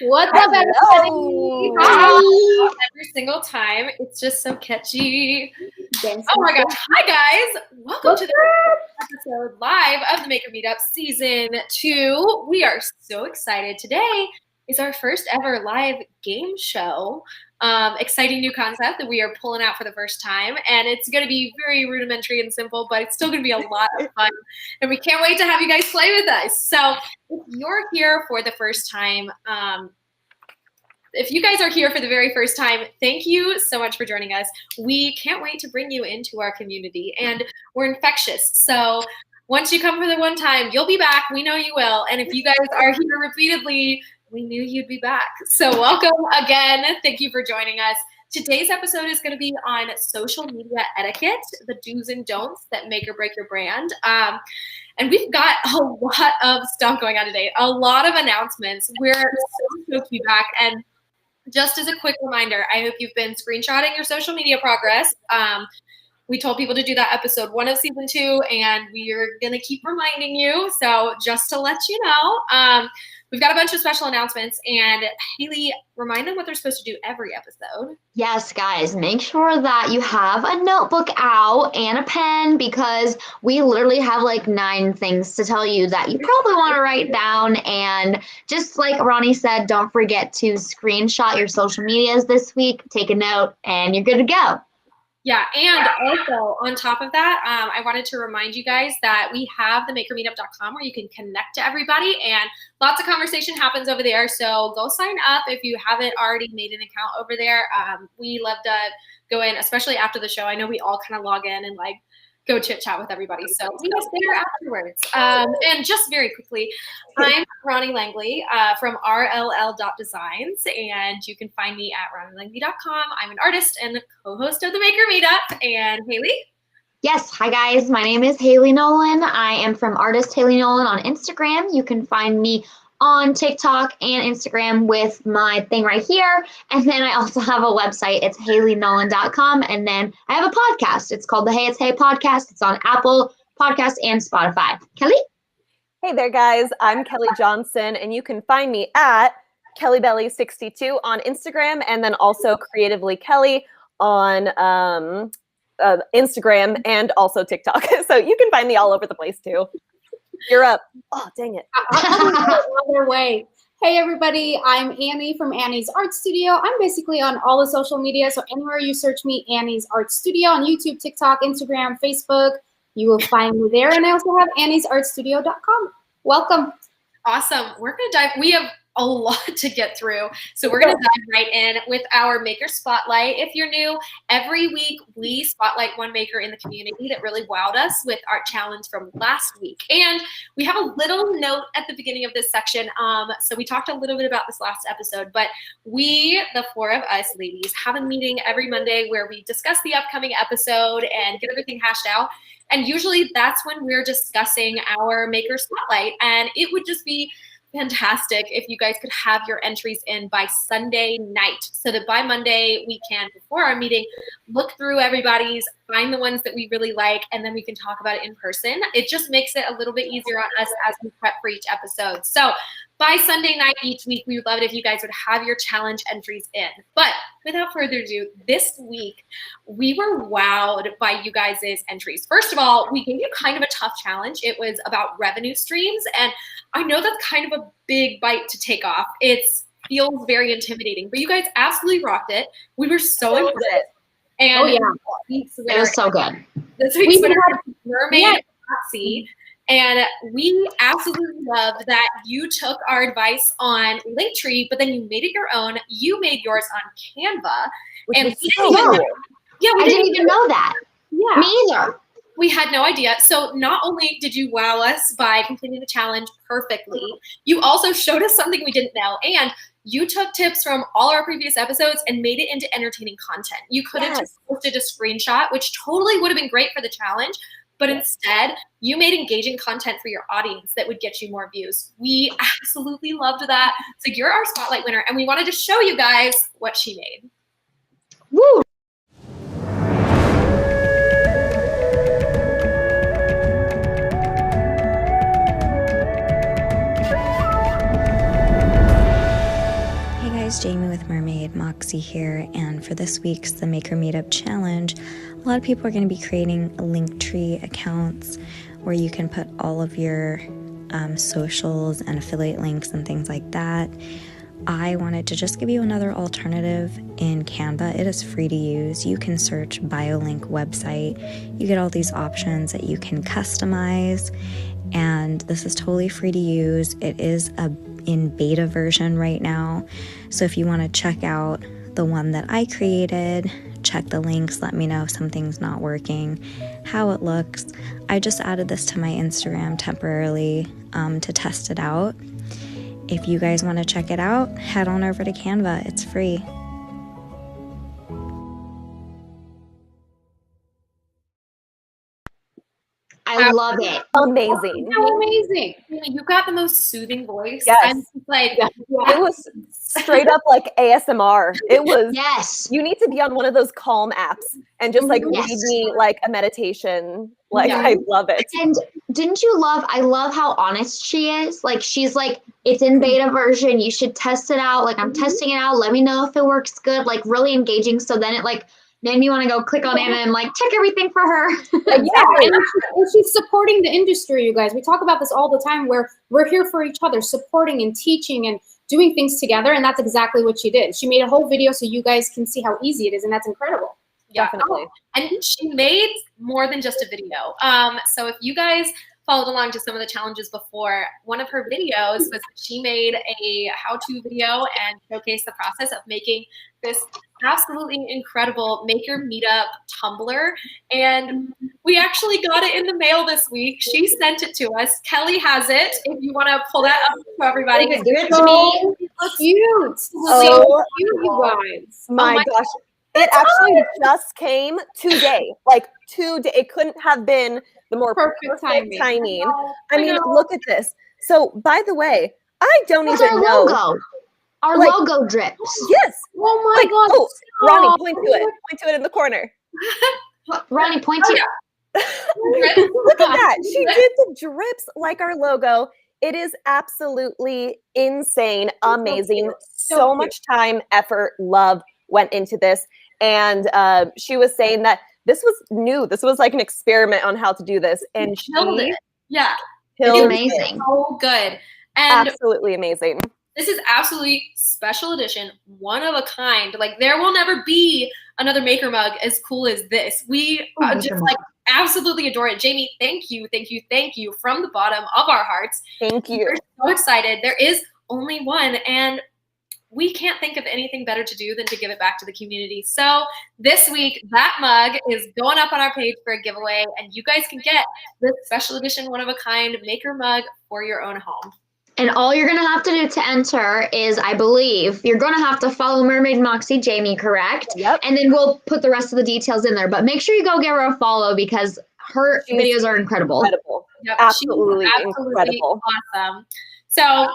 What's up, everybody? Hi. Every single time, it's just so catchy. Oh my gosh. Hi, guys. Welcome to the episode live of the Maker Meetup Season 2. We are so excited. Today is our first ever live game show. Exciting new concept that we are pulling out for the first time. And it's going to be very rudimentary and simple, but it's still going to be a lot of fun. And we can't wait to have you guys play with us. So if you're here for the first time, if you guys are here for the very first time, thank you so much for joining us. We can't wait to bring you into our community, and we're infectious. So once you come for the one time, you'll be back. We know you will. And if you guys are here repeatedly, we knew you'd be back. So welcome again. Thank you for joining us. Today's episode is going to be on social media etiquette, the do's and don'ts that make or break your brand. And we've got a lot of stuff going on today, a lot of announcements. We're so stoked to be back. And just as a quick reminder, I hope you've been screenshotting your social media progress. We told people to do that episode 1 of season 2, and we're going to keep reminding you. So just to let you know, we've got a bunch of special announcements. And Haley, remind them what they're supposed to do every episode. Yes, guys, make sure that you have a notebook out and a pen, because we literally have like 9 things to tell you that you probably want to write down. And just like Roni said, don't forget to screenshot your social medias this week, take a note, and you're good to go. Yeah, and also on top of that, I wanted to remind you guys that we have the makermeetup.com where you can connect to everybody, and lots of conversation happens over there. So go sign up if you haven't already made an account over there. We love to go in, especially after the show. I know we all kind of log in and like go chit chat with everybody. So meet us there afterwards. And just very quickly, I'm Roni Langley from rll.designs, and you can find me at ronilangley.com. I'm an artist and co-host of the Maker Meetup. And Haley? Yes, hi guys, my name is Haley Nolan. I am from Artist Haley Nolan on Instagram. You can find me on TikTok and Instagram with my thing right here. And then I also have a website. It's haleynolan.com. And then I have a podcast. It's called the Hey It's Hey podcast. It's on Apple Podcasts and Spotify. Kelly? Hey there, guys. I'm Kelly Johnson, and you can find me at KellyBelly62 on Instagram, and then also Creatively Kelly on Instagram and also TikTok. So you can find me all over the place too. You're up. Oh, dang it. Other way. Hey, everybody. I'm Annie from Annie's Art Studio. I'm basically on all the social media. So anywhere you search me, Annie's Art Studio on YouTube, TikTok, Instagram, Facebook, you will find me there. And I also have anniesartstudio.com. Welcome. Awesome. We're going to dive. We have a lot to get through. So we're going to dive right in with our Maker Spotlight. If you're new, every week we spotlight one maker in the community that really wowed us with Art Challenge from last week. And we have a little note at the beginning of this section. So we talked a little bit about this last episode, but we, the 4 of us ladies, have a meeting every Monday where we discuss the upcoming episode and get everything hashed out. And usually that's when we're discussing our Maker Spotlight. And it would just be fantastic if you guys could have your entries in by Sunday night, so that by Monday we can, before our meeting, look through everybody's, find the ones that we really like, and then we can talk about it in person. It just makes it a little bit easier on us as we prep for each episode. So by Sunday night each week, we would love it if you guys would have your challenge entries in. But without further ado, this week, we were wowed by you guys' entries. First of all, we gave you kind of a tough challenge. It was about revenue streams. And I know that's kind of a big bite to take off. It feels very intimidating, but you guys absolutely rocked it. We were so impressed. And it was so good. This week's winner is Mermaid Foxy. And we absolutely love that you took our advice on Linktree, but then you made it your own. You made yours on Canva. And we didn't even know that. Yeah. Me either. We had no idea. So not only did you wow us by completing the challenge perfectly, you also showed us something we didn't know. And you took tips from all our previous episodes and made it into entertaining content. You could have just posted a screenshot, which totally would have been great for the challenge. But instead, you made engaging content for your audience that would get you more views. We absolutely loved that. So you're our spotlight winner, and we wanted to show you guys what she made. Woo! Hey guys, Jamie with Mermaid Moxie here, and for this week's The Maker Meetup Challenge, a lot of people are going to be creating Linktree accounts where you can put all of your socials and affiliate links and things like that. I wanted to just give you another alternative in Canva. It is free to use. You can search BioLink website. You get all these options that you can customize, and this is totally free to use. It is in beta version right now. So if you want to check out the one that I created, check the links, let me know if something's not working, how it looks. I just added this to my Instagram temporarily to test it out. If you guys want to check it out, head on over to Canva. It's free. I love it. Amazing. So amazing. You got the most soothing voice. Yes. I'm just like, It was straight up like ASMR. It was. Yes. You need to be on one of those Calm apps and just like read me like a meditation. Like I love it. And didn't you love? I love how honest she is. Like she's like, it's in beta version. You should test it out. Like I'm testing it out. Let me know if it works good. Like really engaging. So then it like made me want to go click on it and like check everything for her. Exactly. And she's supporting the industry, you guys. We talk about this all the time where we're here for each other, supporting and teaching and doing things together. And that's exactly what she did. She made a whole video so you guys can see how easy it is. And that's incredible. yeah. Definitely. And she made more than just a video. So if you guys followed along to some of the challenges before, one of her videos was she made a how-to video and showcased the process of making this absolutely incredible Maker Meetup tumbler. And we actually got it in the mail this week. She sent it to us. Kelly has it. If you want to pull that up for everybody. Give it to me. It looks cute. Oh, Cute, you guys. my gosh. It actually just came today. Like today. It couldn't have been the more perfect timing. I mean, look at this. So, by the way, I don't What's even our know. logo? Our logo drips. Yes. Oh my God. Oh, Ronnie, point to it. Point to it in the corner. Ronnie, point to Look at that. She did the drips like our logo. It is absolutely insane, amazing. So much time, effort, love went into this. And she was saying that this was new. This was like an experiment on how to do this. And she killed it. Yeah. It's amazing. So good. And absolutely amazing. this is absolutely special edition, one of a kind. Like there will never be another Maker mug as cool as this. We just like absolutely adore it. Jamie, thank you from the bottom of our hearts. Thank you. We're so excited. There is only one, and we can't think of anything better to do than to give it back to the community. So this week, that mug is going up on our page for a giveaway, and you guys can get this special edition, one-of-a-kind Maker mug for your own home. And all you're going to have to do to enter is, I believe, you're going to have to follow Mermaid Moxie Jamie, correct? Yep. And then we'll put the rest of the details in there. But make sure you go give her a follow because her videos are incredible. Incredible. Yep, Absolutely she's incredible. Awesome. So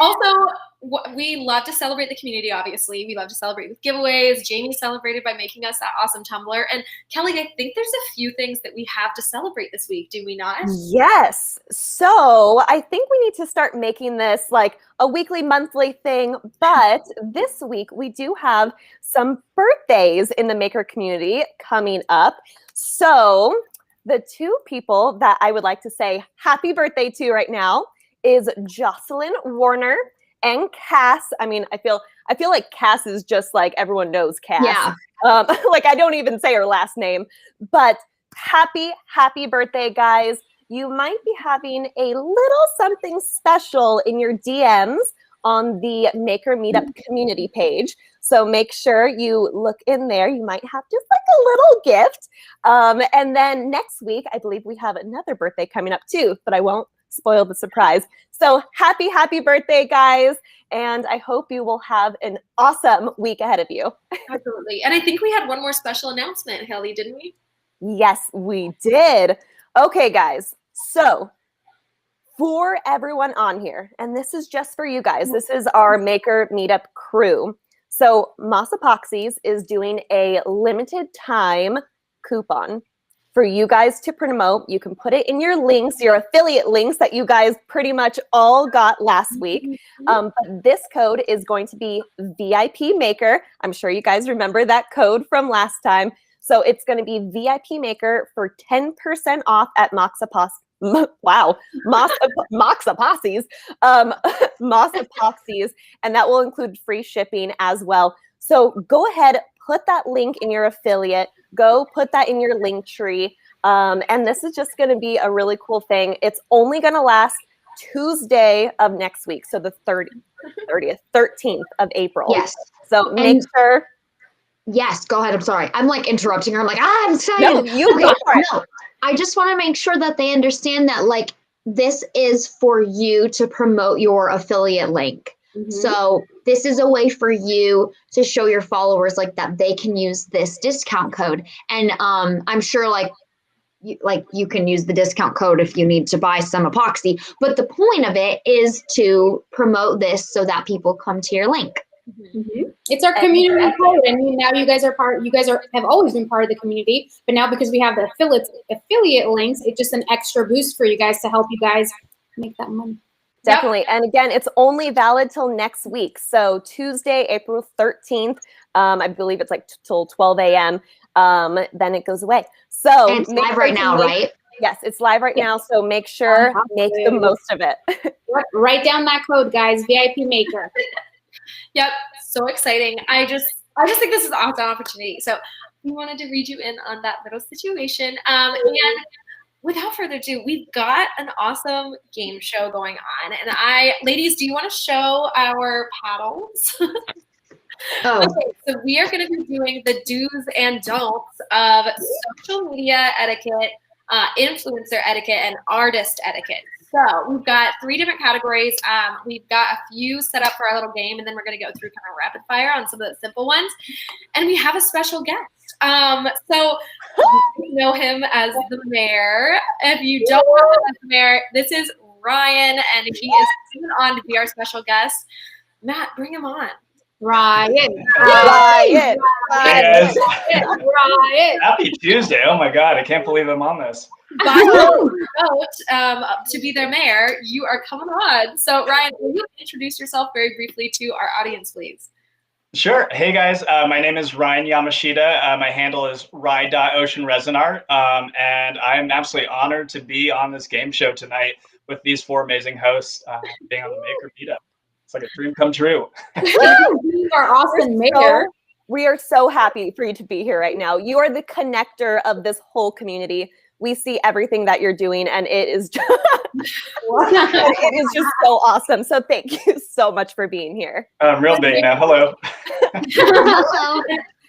also, we love to celebrate the community, obviously. We love to celebrate with giveaways. Jamie celebrated by making us that awesome tumbler. And Kelly, I think there's a few things that we have to celebrate this week, do we not? Yes. So I think we need to start making this like a weekly, monthly thing. But this week we do have some birthdays in the maker community coming up. So the two people that I would like to say happy birthday to right now is Jocelyn Warner and Cass. I mean, I feel like Cass is just like everyone knows Cass. Yeah. Like I don't even say her last name, but happy birthday, guys. You might be having a little something special in your DMs on the Maker Meetup community page. So make sure you look in there. You might have just like a little gift. And then next week, I believe we have another birthday coming up too, but I won't spoil the surprise. So happy birthday, guys. And I hope you will have an awesome week ahead of you. Absolutely. And I think we had one more special announcement, Haley, didn't we? Yes, we did. Okay, guys. So for everyone on here, and this is just for you guys, this is our Maker Meetup crew. So Moss Epoxies is doing a limited time coupon for you guys to promote. You can put it in your links, your affiliate links that you guys pretty much all got last week. But this code is going to be VIP Maker. I'm sure you guys remember that code from last time. So it's going to be VIP Maker for 10% off at Moss Epoxies, Moss Epoxies, and that will include free shipping as well. So go ahead, put that link in your affiliate. Go put that in your link tree. And this is just going to be a really cool thing. It's only going to last Tuesday of next week. So the 13th of April. Yes. So make sure. Yes, go ahead. I'm sorry. I'm like interrupting her. I'm like, I'm excited. No, you go for it. No, I just want to make sure that they understand that like this is for you to promote your affiliate link. So this is a way for you to show your followers like that they can use this discount code. And I'm sure you can use the discount code if you need to buy some epoxy. But the point of it is to promote this so that people come to your link. It's our community code, and now you guys are part. You guys have always been part of the community, but now because we have the affiliate links, it's just an extra boost for you guys to help you guys make that money. Definitely. And again, it's only valid till next week. So Tuesday, April 13th, I believe it's like till 12 a.m. Then it goes away. So And it's live right now, right? Yes, it's live right now. So make sure, make the most of it. Write down that code, guys. VIP Maker. Yep, so exciting. I just think this is an awesome opportunity. So we wanted to read you in on that little situation. And without further ado, we've got an awesome game show going on. And ladies, do you want to show our paddles? Oh. Okay, so we are going to be doing the do's and don'ts of social media etiquette, influencer etiquette, and artist etiquette. So we've got 3 different categories. We've got a few set up for our little game, and then we're going to go through kind of rapid fire on some of the simple ones. And we have a special guest. So you know him as the mayor. If you don't know him as the mayor, this is Ryan, and he is coming on to be our special guest. Matt, bring him on. Ryan. Ryan. Yes. Ryan. Happy Tuesday. Oh my God. I can't believe I'm on this. To be their mayor, you are coming on. So Ryan, will you introduce yourself very briefly to our audience, please? Sure. Hey guys, my name is Ryan Yamashita. My handle is rye.oceanresinart. And I'm absolutely honored to be on this game show tonight with these 4 amazing hosts being on the Maker Meetup. It's like a dream come true. You are awesome, mayor. We are so happy for you to be here right now. You are the connector of this whole community. We see everything that you're doing, and it is just, it is just so awesome. So thank you so much for being here. Real big now. Hello. Hello.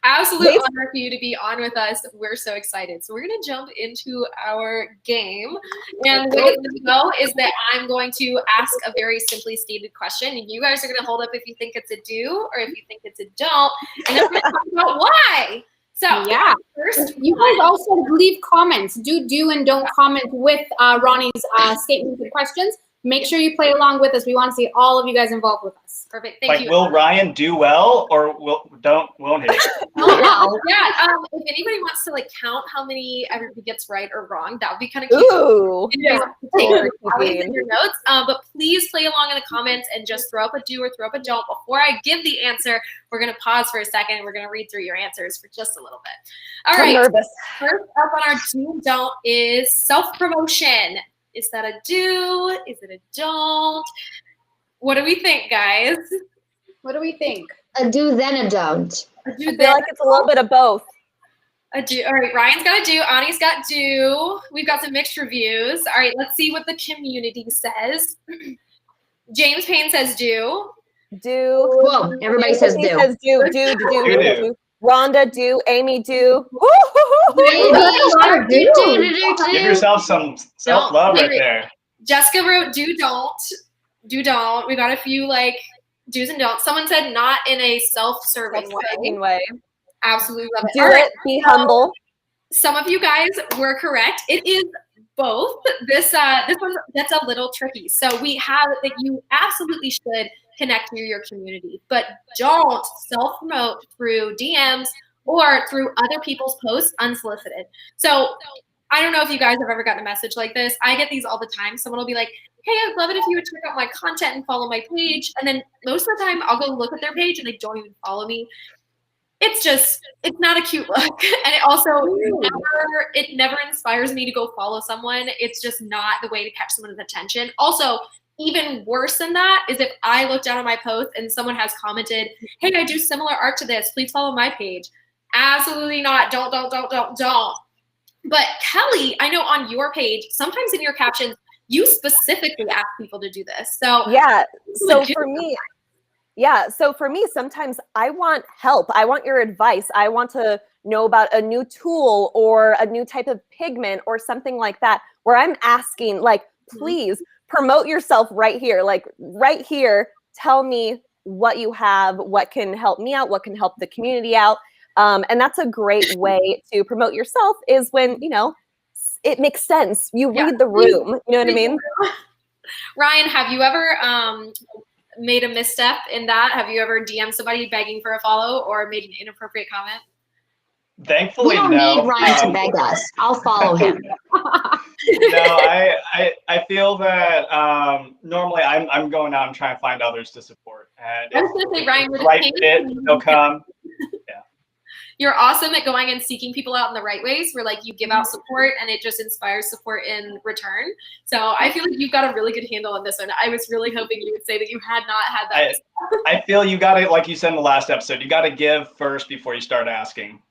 Absolute honor for you to be on with us. We're so excited. So we're going to jump into our game. And the way it's going to go is that I'm going to ask a very simply stated question. And you guys are going to hold up if you think it's a do or if you think it's a don't. And then we're going to talk about why. So yeah, first, you guys also leave comments. Do and don't comment with Roni's statements and questions. make sure you play along with us. We want to see all of you guys involved with us. Perfect. Thank you. Will Ryan do well or won't he? If anybody wants to count how many everybody gets right or wrong, that would be kind of cute. Ooh. Take in your notes. But please play along in the comments and just throw up a do or throw up a don't. Before I give the answer, we're going to pause for a second. We're going to read through your answers for just a little bit. All right. I'm nervous. First up on our do and don't is self-promotion. Is that a do? Is it a don't? What do we think, guys? What do we think? A do, then a don't. I feel like it's a little bit of both. A do. All right, Ryan's got a do. Ani's got do. We've got some mixed reviews. All right, let's see what the community says. James Payne says do. Do. Whoa, everybody says do. Says do. Rhonda, do. Amy, do. Give yourself some self-love right there. Jessica wrote do, don't. Do, don't. We got a few do's and don'ts. Someone said not in a self-serving way. Absolutely love it. Do it. Be humble. Some of you guys were correct. It is both. This one that's a little tricky. So we have that you absolutely should connect to your community, but don't self-promote through DMs or through other people's posts unsolicited. So I don't know if you guys have ever gotten a message like this. I get these all the time. Someone will be like, hey, I'd love it if you would check out my content and follow my page. And then most of the time I'll go look at their page and they don't even follow me. It's not a cute look. And it also never inspires me to go follow someone. It's just not the way to catch someone's attention. Also, even worse than that is if I look down on my post and someone has commented, hey, I do similar art to this. Please follow my page. Absolutely not. Don't. But Kelly, I know on your page, sometimes in your captions, you specifically ask people to do this. So for me, sometimes I want help. I want your advice. I want to know about a new tool or a new type of pigment or something like that, where I'm asking, please promote yourself right here. Right here, tell me what you have, what can help me out, what can help the community out. And that's a great way to promote yourself, is when, it makes sense. You read the room. You know what I mean? Ryan, have you ever made a misstep in that? Have you ever DM'd somebody begging for a follow or made an inappropriate comment? Thankfully, no. We don't need Ryan to beg us. I'll follow him. I feel that normally I'm going out and trying to find others to support. And I was going to say, Ryan, the right fit, they'll come. Yeah. You're awesome at going and seeking people out in the right ways, where you give out support and it just inspires support in return. So I feel like you've got a really good handle on this one. I was really hoping you would say that you had not had that. I feel you got to, like you said in the last episode, you got to give first before you start asking.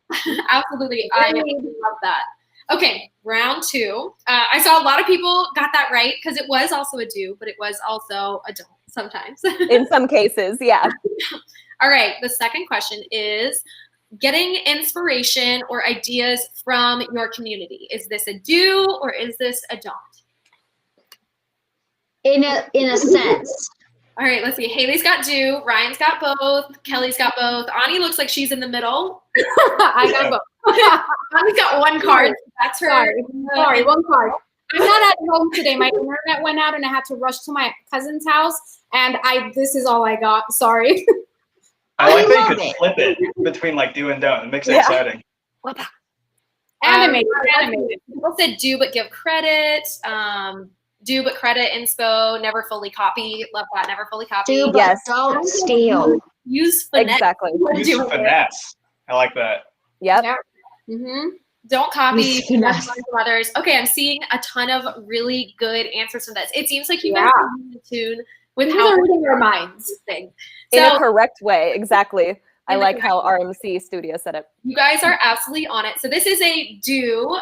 Absolutely. I love that. Okay, round two. I saw a lot of people got that right because it was also a do, but it was also a don't sometimes. In some cases, yeah. All right, the second question is getting inspiration or ideas from your community. Is this a do or is this a don't? In a sense. All right, let's see. Haley's got do. Ryan's got both. Kelly's got both. Ani looks like she's in the middle. I got both. Ani's got one card. That's her. Sorry, one card. I'm not at home today. My internet went out and I had to rush to my cousin's house. And this is all I got. Sorry. I like that you could flip it between do and don't. It makes it exciting. Animated. People said do but give credit. Do but credit inspo, never fully copy. Love that, never fully copy. Do but don't steal. Use finesse. Exactly. Use finesse. I like that. Yep. Mm-hmm. Don't copy from others. Okay, I'm seeing a ton of really good answers from this. It seems like you guys are in tune with how reading your minds. Thing. In a correct way, exactly. I like how RMC Studio said it. You guys are absolutely on it. So this is a do,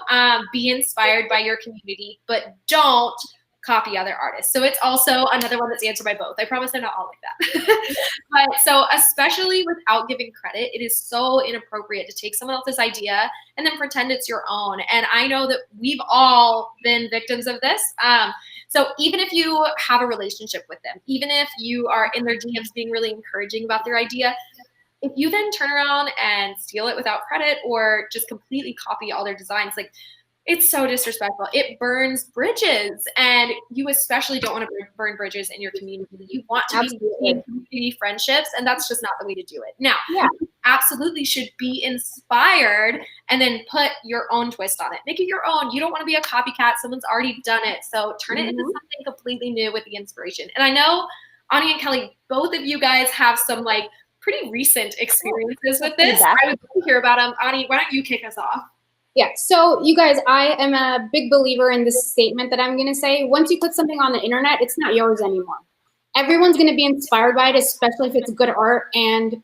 be inspired by your community, but don't copy other artists. So it's also another one that's answered by both. I promise they're not all like that. But so especially without giving credit, it is so inappropriate to take someone else's idea and then pretend it's your own. And I know that we've all been victims of this. So even if you have a relationship with them, even if you are in their DMs being really encouraging about their idea, if you then turn around and steal it without credit or just completely copy all their designs, It's so disrespectful. It burns bridges, and you especially don't want to burn bridges in your community. You want to be making community friendships, and that's just not the way to do it. Now, you absolutely should be inspired and then put your own twist on it. Make it your own. You don't want to be a copycat. Someone's already done it, so turn it into something completely new with the inspiration. And I know Ani and Kelly, both of you guys have some like pretty recent experiences with this. I would love to hear about them. Ani, why don't you kick us off? Yeah, so you guys, I am a big believer in this statement that I'm going to say. Once you put something on the internet, it's not yours anymore. Everyone's going to be inspired by it, especially if it's good art. And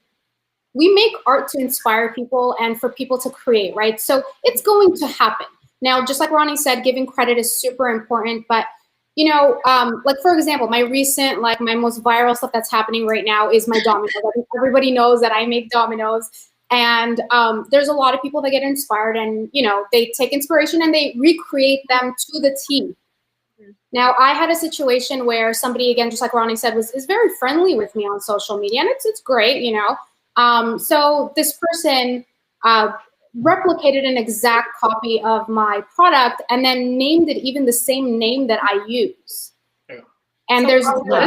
we make art to inspire people and for people to create, right? So it's going to happen. Now, just like Roni said, giving credit is super important. But, you know, like, for example, my recent, like, my most viral stuff that's happening right now is my dominoes. I think everybody knows that I make dominoes. And there's a lot of people that get inspired and, you know, they take inspiration and they recreate them to the T. Now, I had a situation where somebody, again, just like Roni said, is very friendly with me on social media. And it's great, you know. So this person replicated an exact copy of my product and then named it even the same name that I use. And there's no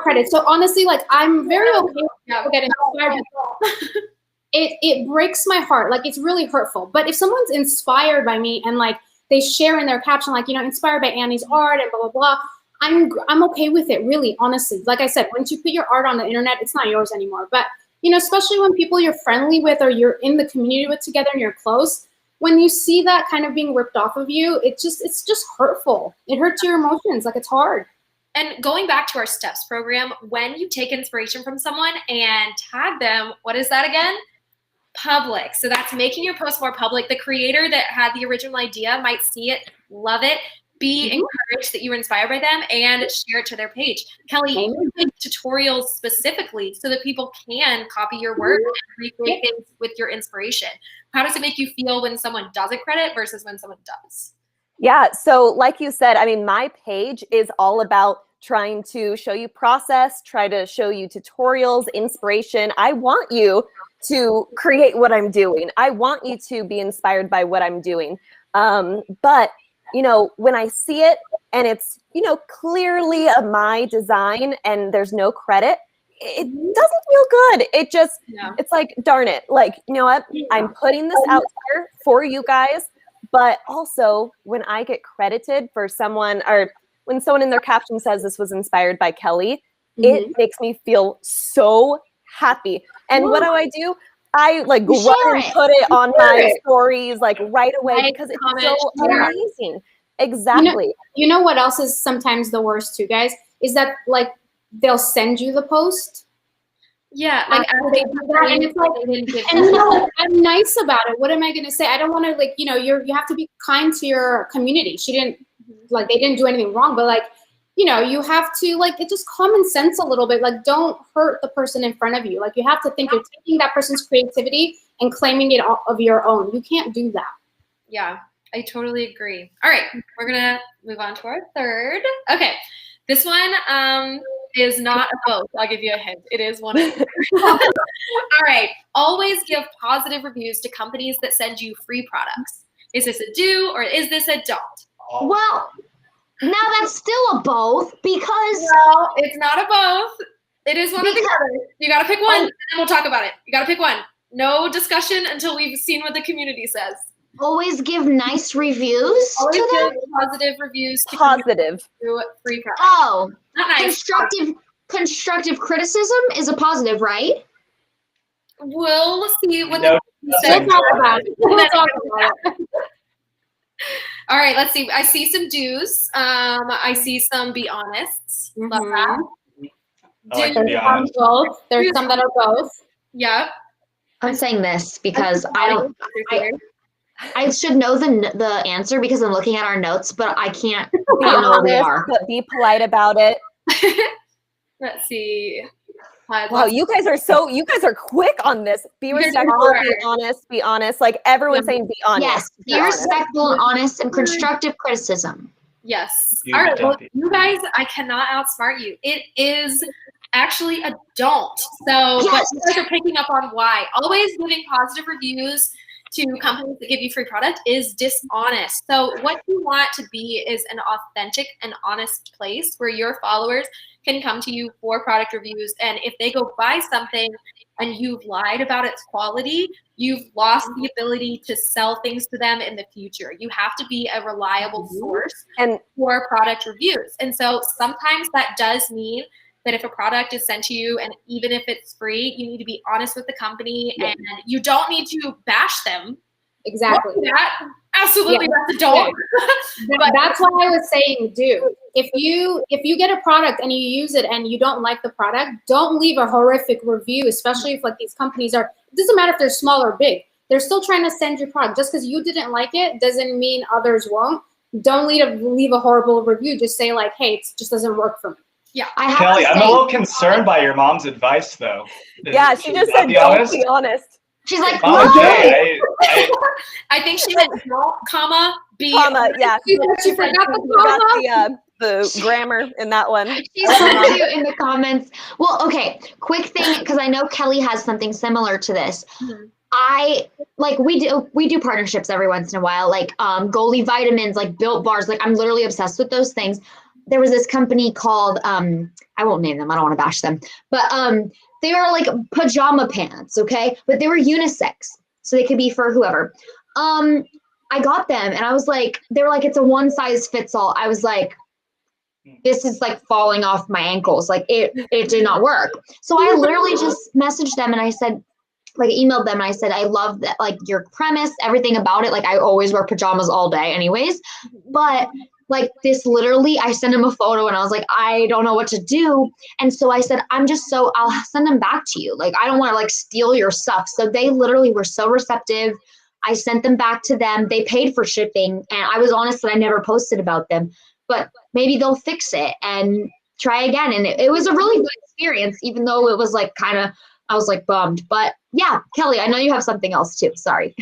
credit. So honestly, like, I'm very okay with people getting inspired. It breaks my heart. Like, it's really hurtful. But if someone's inspired by me and like they share in their caption, like, you know, inspired by Annie's art and blah, blah, blah, I'm okay with it, really, honestly. Like I said, once you put your art on the internet, it's not yours anymore. But, you know, especially when people you're friendly with or you're in the community with together and you're close, when you see that kind of being ripped off of you, it's just hurtful. It hurts your emotions. Like, it's hard. And going back to our STEPS program, when you take inspiration from someone and tag them, what is that again? Public. So that's making your post more public. The creator that had the original idea might see it, love it, be encouraged that you were inspired by them, and share it to their page. Kelly, you make tutorials specifically so that people can copy your work and recreate things with your inspiration. How does it make you feel when someone doesn't credit versus when someone does? Yeah, so like you said, I mean, my page is all about trying to show you process, try to show you tutorials, inspiration. I want you to create what I'm doing. I want you to be inspired by what I'm doing. But, you know, when I see it and it's, you know, clearly my design and there's no credit, it doesn't feel good. It just, it's like, darn it. Like, you know what? I'm putting this out there for you guys. But also when I get credited for someone, or when someone in their caption says this was inspired by Kelly, it makes me feel so happy. And what do? I like go and put it on my stories like right away because it's so amazing. Exactly. You know what else is sometimes the worst too, guys? Is that like they'll send you the post. Yeah, like after they do that, and it's like, and no, I'm nice about it. What am I going to say? I don't want to, like, you know, you have to be kind to your community. She didn't, like, they didn't do anything wrong, but like, you know, you have to, like, it's just common sense a little bit. Like, don't hurt the person in front of you. Like, you have to think you're taking that person's creativity and claiming it of your own. You can't do that. Yeah, I totally agree. All right, we're going to move on to our third. Okay, this one is not a both. I'll give you a hint. It is one of them. All right, always give positive reviews to companies that send you free products. Is this a do or is this a don't? Well, now that's still a both because... No, it's not a both. It is one or the other. You got to pick one and then we'll talk about it. You got to pick one. No discussion until we've seen what the community says. Always give nice reviews always to them? Give positive reviews to free products. Oh, not nice. Constructive criticism is a positive, right? We'll see what the says. We'll talk about it. We'll talk about it. All right, let's see. I see some do's. I see some be honests. Love that. I like to be honest. Both. There's some that are both. Yep. I'm saying this because I should know the answer because I'm looking at our notes, but I can't. I don't know where we are. But be polite about it. Let's see. Wow, you guys are quick on this. Be respectful, be honest. Like everyone's saying, be honest. Yes, be respectful and honest and constructive criticism. Yes. All right, well, you guys, I cannot outsmart you. It is actually a don't. So, but you guys are picking up on why. Always giving positive reviews to companies that give you free product is dishonest. So what you want to be is an authentic and honest place where your followers can come to you for product reviews. And if they go buy something and you've lied about its quality, you've lost the ability to sell things to them in the future. You have to be a reliable source for product reviews. And so sometimes that does mean that if a product is sent to you, and even if it's free, you need to be honest with the company, and you don't need to bash them. Exactly. That absolutely not the door. But that's what I was saying, do. If you get a product and you use it and you don't like the product, don't leave a horrific review, especially if like these companies are, it doesn't matter if they're small or big. They're still trying to send you product. Just because you didn't like it doesn't mean others won't. Don't leave a horrible review. Just say like, hey, it just doesn't work for me. Yeah, Kelly, I'm a little concerned by your mom's advice, though. Yeah, she just said, "Don't be honest." She's like, okay. I think she meant comma, be. Comma, yeah. She forgot the comma. The grammar in that one. She's so cute in the comments. Well, okay, quick thing, because I know Kelly has something similar to this. We do partnerships every once in a while, like Goalie vitamins, like Built bars. Like I'm literally obsessed with those things. There was this company called I won't name them. I don't want to bash them, but they were like pajama pants, okay? But they were unisex, so they could be for whoever. I got them, and I was like, they were like, it's a one size fits all. I was like, this is like falling off my ankles. Like it did not work. So I literally just messaged them and I said, like emailed them and I said, I love that, like your premise, everything about it. Like I always wear pajamas all day anyways, but like this literally, I sent him a photo and I was like, I don't know what to do. And so I said, I'll send them back to you. Like, I don't want to like steal your stuff. So they literally were so receptive. I sent them back to them. They paid for shipping. And I was honest that I never posted about them, but maybe they'll fix it and try again. And it was a really good experience, even though it was like I was like bummed. But yeah, Kelly, I know you have something else too. Sorry.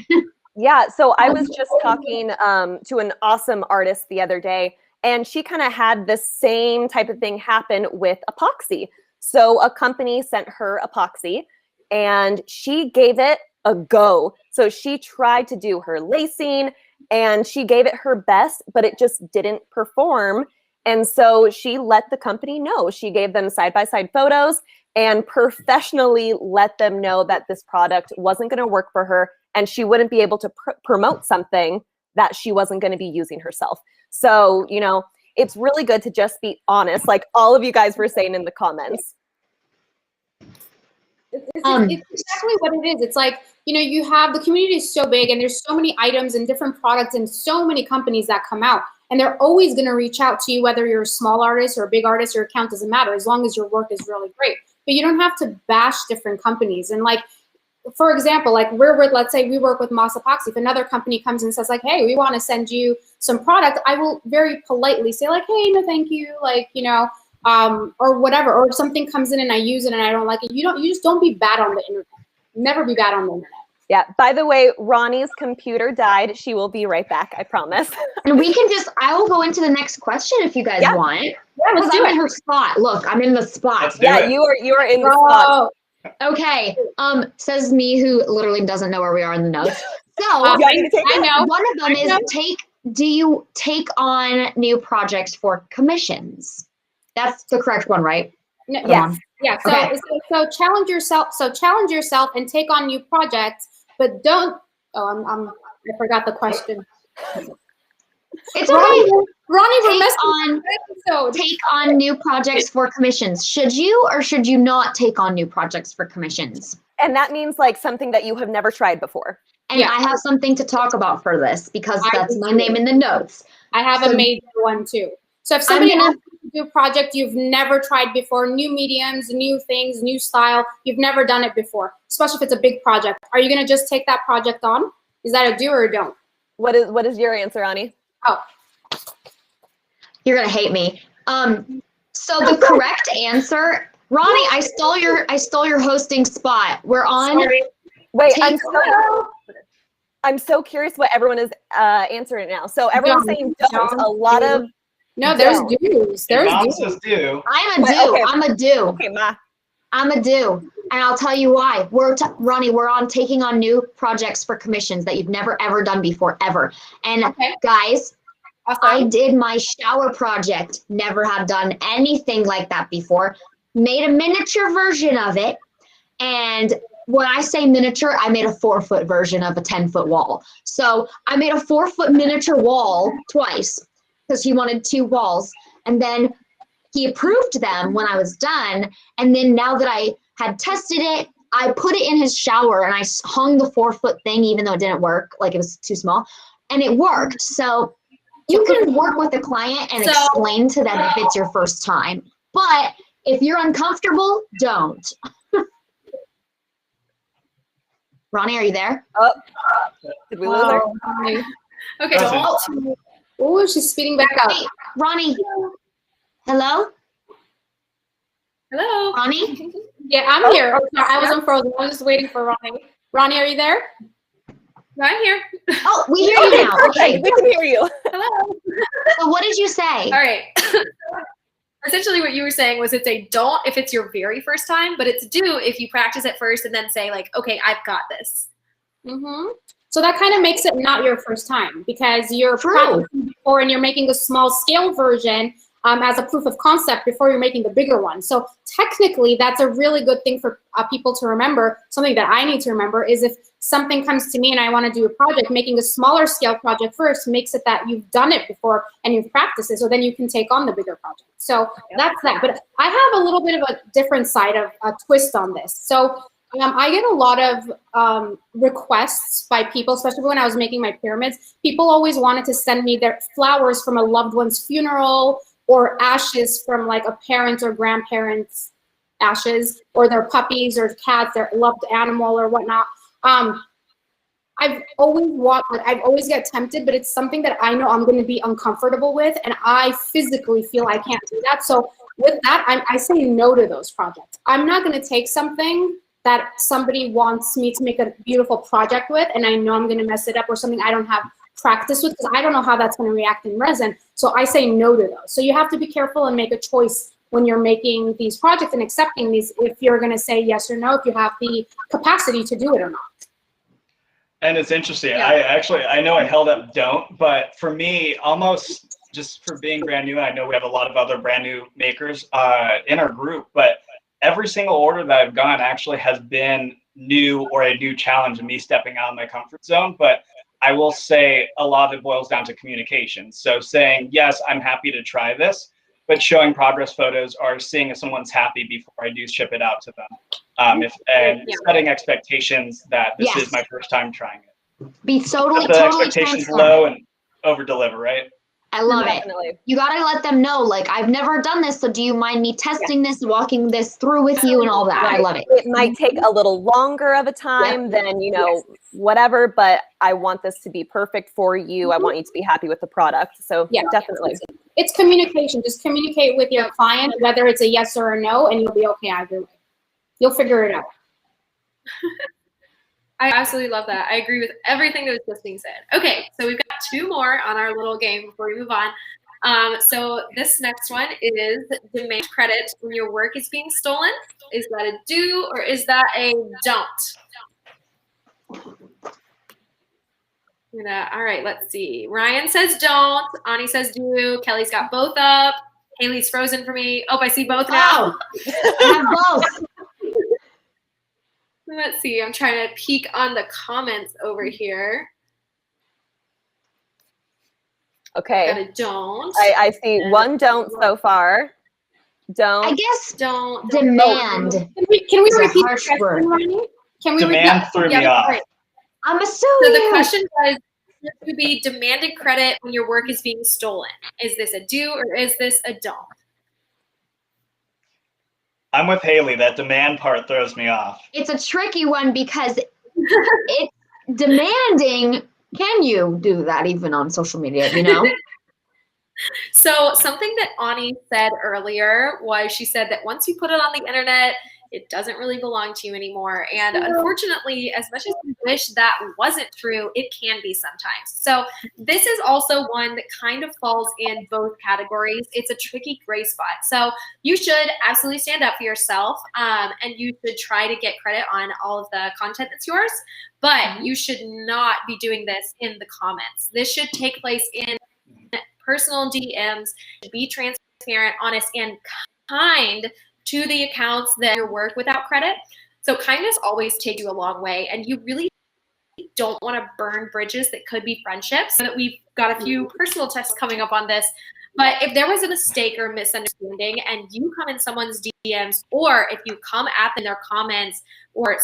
Yeah, so I was just talking to an awesome artist the other day, and she kind of had the same type of thing happen with epoxy. So a company sent her epoxy, and she gave it a go. So she tried to do her lacing, and she gave it her best, but it just didn't perform. And so she let the company know. She gave them side-by-side photos and professionally let them know that this product wasn't going to work for her, and she wouldn't be able to promote something that she wasn't going to be using herself. So, you know, it's really good to just be honest, like all of you guys were saying in the comments. It's exactly what it is. It's like, you know, you have, the community is so big and there's so many items and different products and so many companies that come out, and they're always going to reach out to you, whether you're a small artist or a big artist, your account doesn't matter, as long as your work is really great. But you don't have to bash different companies. And like, for example, like let's say we work with Moss Epoxy. If another company comes and says like, hey, we want to send you some product, I will very politely say like, hey, no, thank you. Like, you know, or whatever, or if something comes in and I use it and I don't like it, you just don't be bad on the internet. Never be bad on the internet. Yeah. By the way, Roni's computer died. She will be right back. I promise. And we can I will go into the next question if you guys want. Yeah, because I'm in her spot. Look, I'm in the spot. Yeah, you are in the spot. Okay. Says me who literally doesn't know where we are in the notes. So I know. One of them is do you take on new projects for commissions? That's the correct one, right? No, yes. Yeah. So challenge yourself. So challenge yourself and take on new projects, but don't. Oh, I forgot the question. It's okay. Ronnie, take on new projects for commissions. Should you or should you not take on new projects for commissions? And that means like something that you have never tried before. And I have something to talk about for this because that's my name in the notes. I have a major one too. So if somebody asks you to do a project you've never tried before, new mediums, new things, new style, you've never done it before, especially if it's a big project, are you going to just take that project on? Is that a do or a don't? What is your answer, Roni? Oh. You're going to hate me. So the correct answer, Roni, I stole your hosting spot. We're on. Sorry. Wait, I'm so curious what everyone is answering now. So everyone's saying don't. A lot of no, there's do's. There's do's. I'm a do. Okay. I'm a do. Okay, Ma. I'm a do. And I'll tell you why. Ronnie, we're on taking on new projects for commissions that you've never ever done before, ever. And guys, I did my shower project. Never had done anything like that before. Made a miniature version of it. And when I say miniature, I made a 4-foot version of a 10-foot wall. So I made a 4-foot miniature wall twice because he wanted 2 walls. And then he approved them when I was done. And then now that I had tested it, I put it in his shower and I hung the 4-foot thing, even though it didn't work, like it was too small, and it worked. So you can work with the client and explain to them if it's your first time. But if you're uncomfortable, don't. Ronnie, are you there? Oh, did we lose her? Okay. Oh, she's speeding back up. Hey, Ronnie. Hello? Hello. Ronnie? Yeah, I'm here. Oh, sorry, I wasn't frozen. I was just waiting for Ronnie. Ronnie, are you there? I'm here. Oh, we hear you now. Okay. We can hear you. Hello. So what did you say? All right. Essentially what you were saying was it's a don't if it's your very first time, but it's do if you practice it first and then say like, okay, I've got this. So that kind of makes it not your first time because you're practicing before and you're making a small scale version as a proof of concept before you're making the bigger one. So technically that's a really good thing for people to remember. Something that I need to remember is if something comes to me and I want to do a project, making a smaller scale project first makes it that you've done it before and you've practiced it, so then you can take on the bigger project. So that's that. But I have a little bit of a different side of a twist on this. So I get a lot of requests by people, especially when I was making my pyramids. People always wanted to send me their flowers from a loved one's funeral or ashes from like a parent or grandparent's ashes, or their puppies or cats, their loved animal or whatnot. I've always get tempted, but it's something that I know I'm going to be uncomfortable with, and I physically feel I can't do that. So with that, I say no to those projects. I'm not going to take something that somebody wants me to make a beautiful project with, and I know I'm going to mess it up, or something I don't have practice with, because I don't know how that's going to react in resin. So I say no to those. So you have to be careful and make a choice when you're making these projects and accepting these, if you're going to say yes or no, if you have the capacity to do it or not. And it's interesting. I know I held up don't, but for me, almost just for being brand new, and I know we have a lot of other brand new makers in our group, but every single order that I've gone actually has been new or a new challenge and me stepping out of my comfort zone. But I will say a lot of it boils down to communication. So saying, yes, I'm happy to try this, but showing progress photos or seeing if someone's happy before I do ship it out to them. Setting expectations that this is my first time trying it. Be totally expectations low and over deliver, right? I love it. You got to let them know, like, I've never done this, so do you mind me testing this, walking this through with you and all that? I love it. It might take a little longer of a time than, whatever, but I want this to be perfect for you. I want you to be happy with the product. So definitely. It's communication. Just communicate with your client, whether it's a yes or a no, and you'll be okay either way. You'll figure it out. I absolutely love that. I agree with everything that was just being said. Okay, so we've got 2 more on our little game before we move on. So this next one is demand credit when your work is being stolen. Is that a do or is that a don't? All right, let's see. Ryan says don't. Ani says do. Kelly's got both up. Haley's frozen for me. Oh, I see both now. I have both. Let's see. I'm trying to peek on the comments over here. Okay. Got a don't. I see one don't so far. Don't. I guess don't. Demand. Can we repeat the question, Roni? Can we demand threw me off. Right. I'm assuming. So the question was, to be demanded credit when your work is being stolen. Is this a do or is this a don't? I'm with Haley. That demand part throws me off. It's a tricky one because it's demanding. Can you do that even on social media, So something that Ani said earlier was she said that once you put it on the internet, it doesn't really belong to you anymore. And unfortunately, as much as we wish that wasn't true, it can be sometimes. So this is also one that kind of falls in both categories. It's a tricky gray spot. So you should absolutely stand up for yourself, and you should try to get credit on all of the content that's yours, but you should not be doing this in the comments. This should take place in personal DMs. Be transparent, honest, and kind to the accounts that your work without credit. So kindness always takes you a long way, and you really don't want to burn bridges that could be friendships. So that we've got a few personal tests coming up on this. But if there was a mistake or misunderstanding and you come in someone's DMs, or if you come at them in their comments or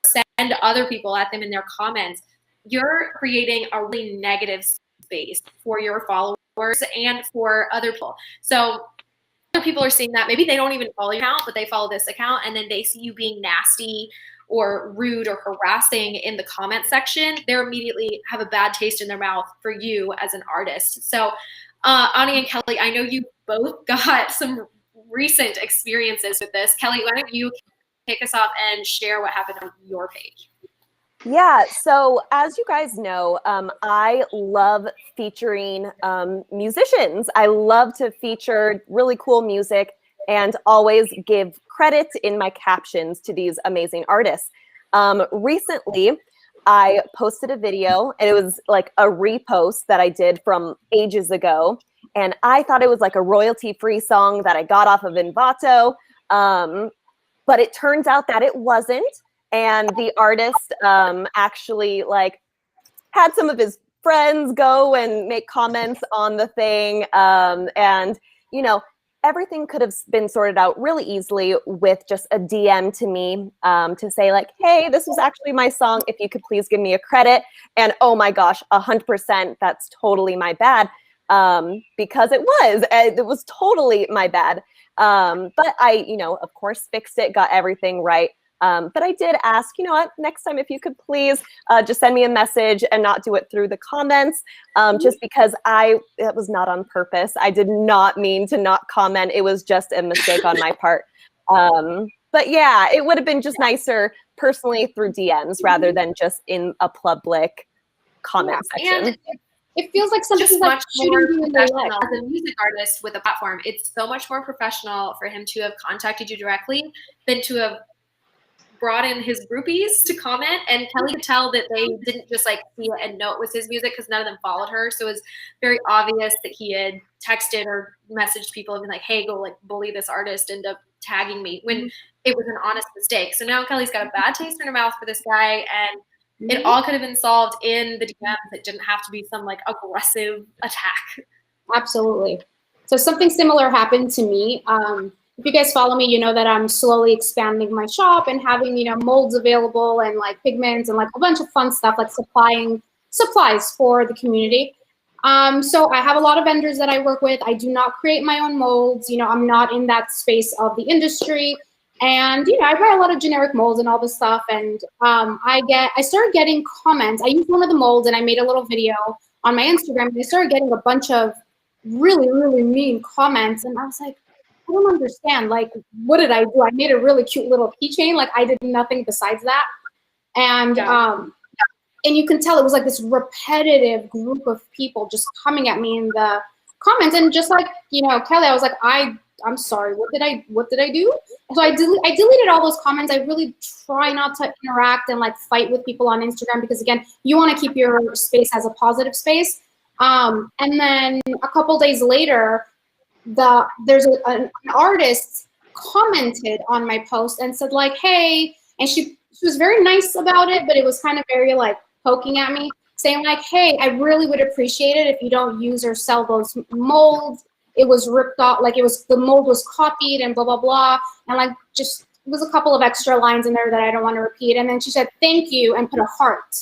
send other people at them in their comments, you're creating a really negative space for your followers and for other people. So other people are seeing that. Maybe they don't even follow your account, but they follow this account, and then they see you being nasty or rude or harassing in the comment section. They immediately have a bad taste in their mouth for you as an artist. So Ani and Kelly, I know you both got some recent experiences with this. Kelly, why don't you kick us off and share what happened on your page? Yeah, so as you guys know, I love featuring musicians. I love to feature really cool music and always give credit in my captions to these amazing artists. Recently, I posted a video, and it was like a repost that I did from ages ago. And I thought it was like a royalty-free song that I got off of Envato. But it turns out that it wasn't. And the artist actually like had some of his friends go and make comments on the thing. And, you know, everything could have been sorted out really easily with just a DM to me to say like, hey, this was actually my song. If you could please give me a credit. And oh my gosh, 100%, that's totally my bad. Because it was totally my bad. But I, you know, of course, fixed it, got everything right. But I did ask, you know what, next time, if you could please just send me a message and not do it through the comments, just because it was not on purpose. I did not mean to not comment. It was just a mistake on my part. But yeah, it would have been just nicer personally through DMs rather than just in a public comment section. And it feels like something just like much more shooting you in the leg. professional as a music artist with a platform. It's so much more professional for him to have contacted you directly than to have brought in his groupies to comment. And Kelly could tell that they didn't just like see it and know it was his music because none of them followed her. So it was very obvious that he had texted or messaged people and been like, hey, go like bully this artist into tagging me, when it was an honest mistake. So now Kelly's got a bad taste in her mouth for this guy, and it all could have been solved in the DMs. It didn't have to be some like aggressive attack. Absolutely. So something similar happened to me. If you guys follow me, you know that I'm slowly expanding my shop and having, you know, molds available and like pigments and like a bunch of fun stuff, like supplying supplies for the community. So I have a lot of vendors that I work with. I do not create my own molds. You know, I'm not in that space of the industry. And, you know, I buy a lot of generic molds and all this stuff. And I started getting comments. I used one of the molds and I made a little video on my Instagram. And I started getting a bunch of really, really mean comments. And I was like, I don't understand. Like, what did I do? I made a really cute little keychain. Like, I did nothing besides that. And and you can tell it was like this repetitive group of people just coming at me in the comments. And just like, you know, Kelly, I was like, I'm sorry. What did I do? So I deleted all those comments. I really try not to interact and like fight with people on Instagram because, again, you want to keep your space as a positive space. And then a couple days later, there's an artist commented on my post and said like, hey, and she was very nice about it, but it was kind of very like poking at me, saying like, hey, I really would appreciate it if you don't use or sell those molds. It was ripped off, like the mold was copied and blah, blah, blah. And like, just, it was a couple of extra lines in there that I don't want to repeat. And then she said, thank you, and put a heart.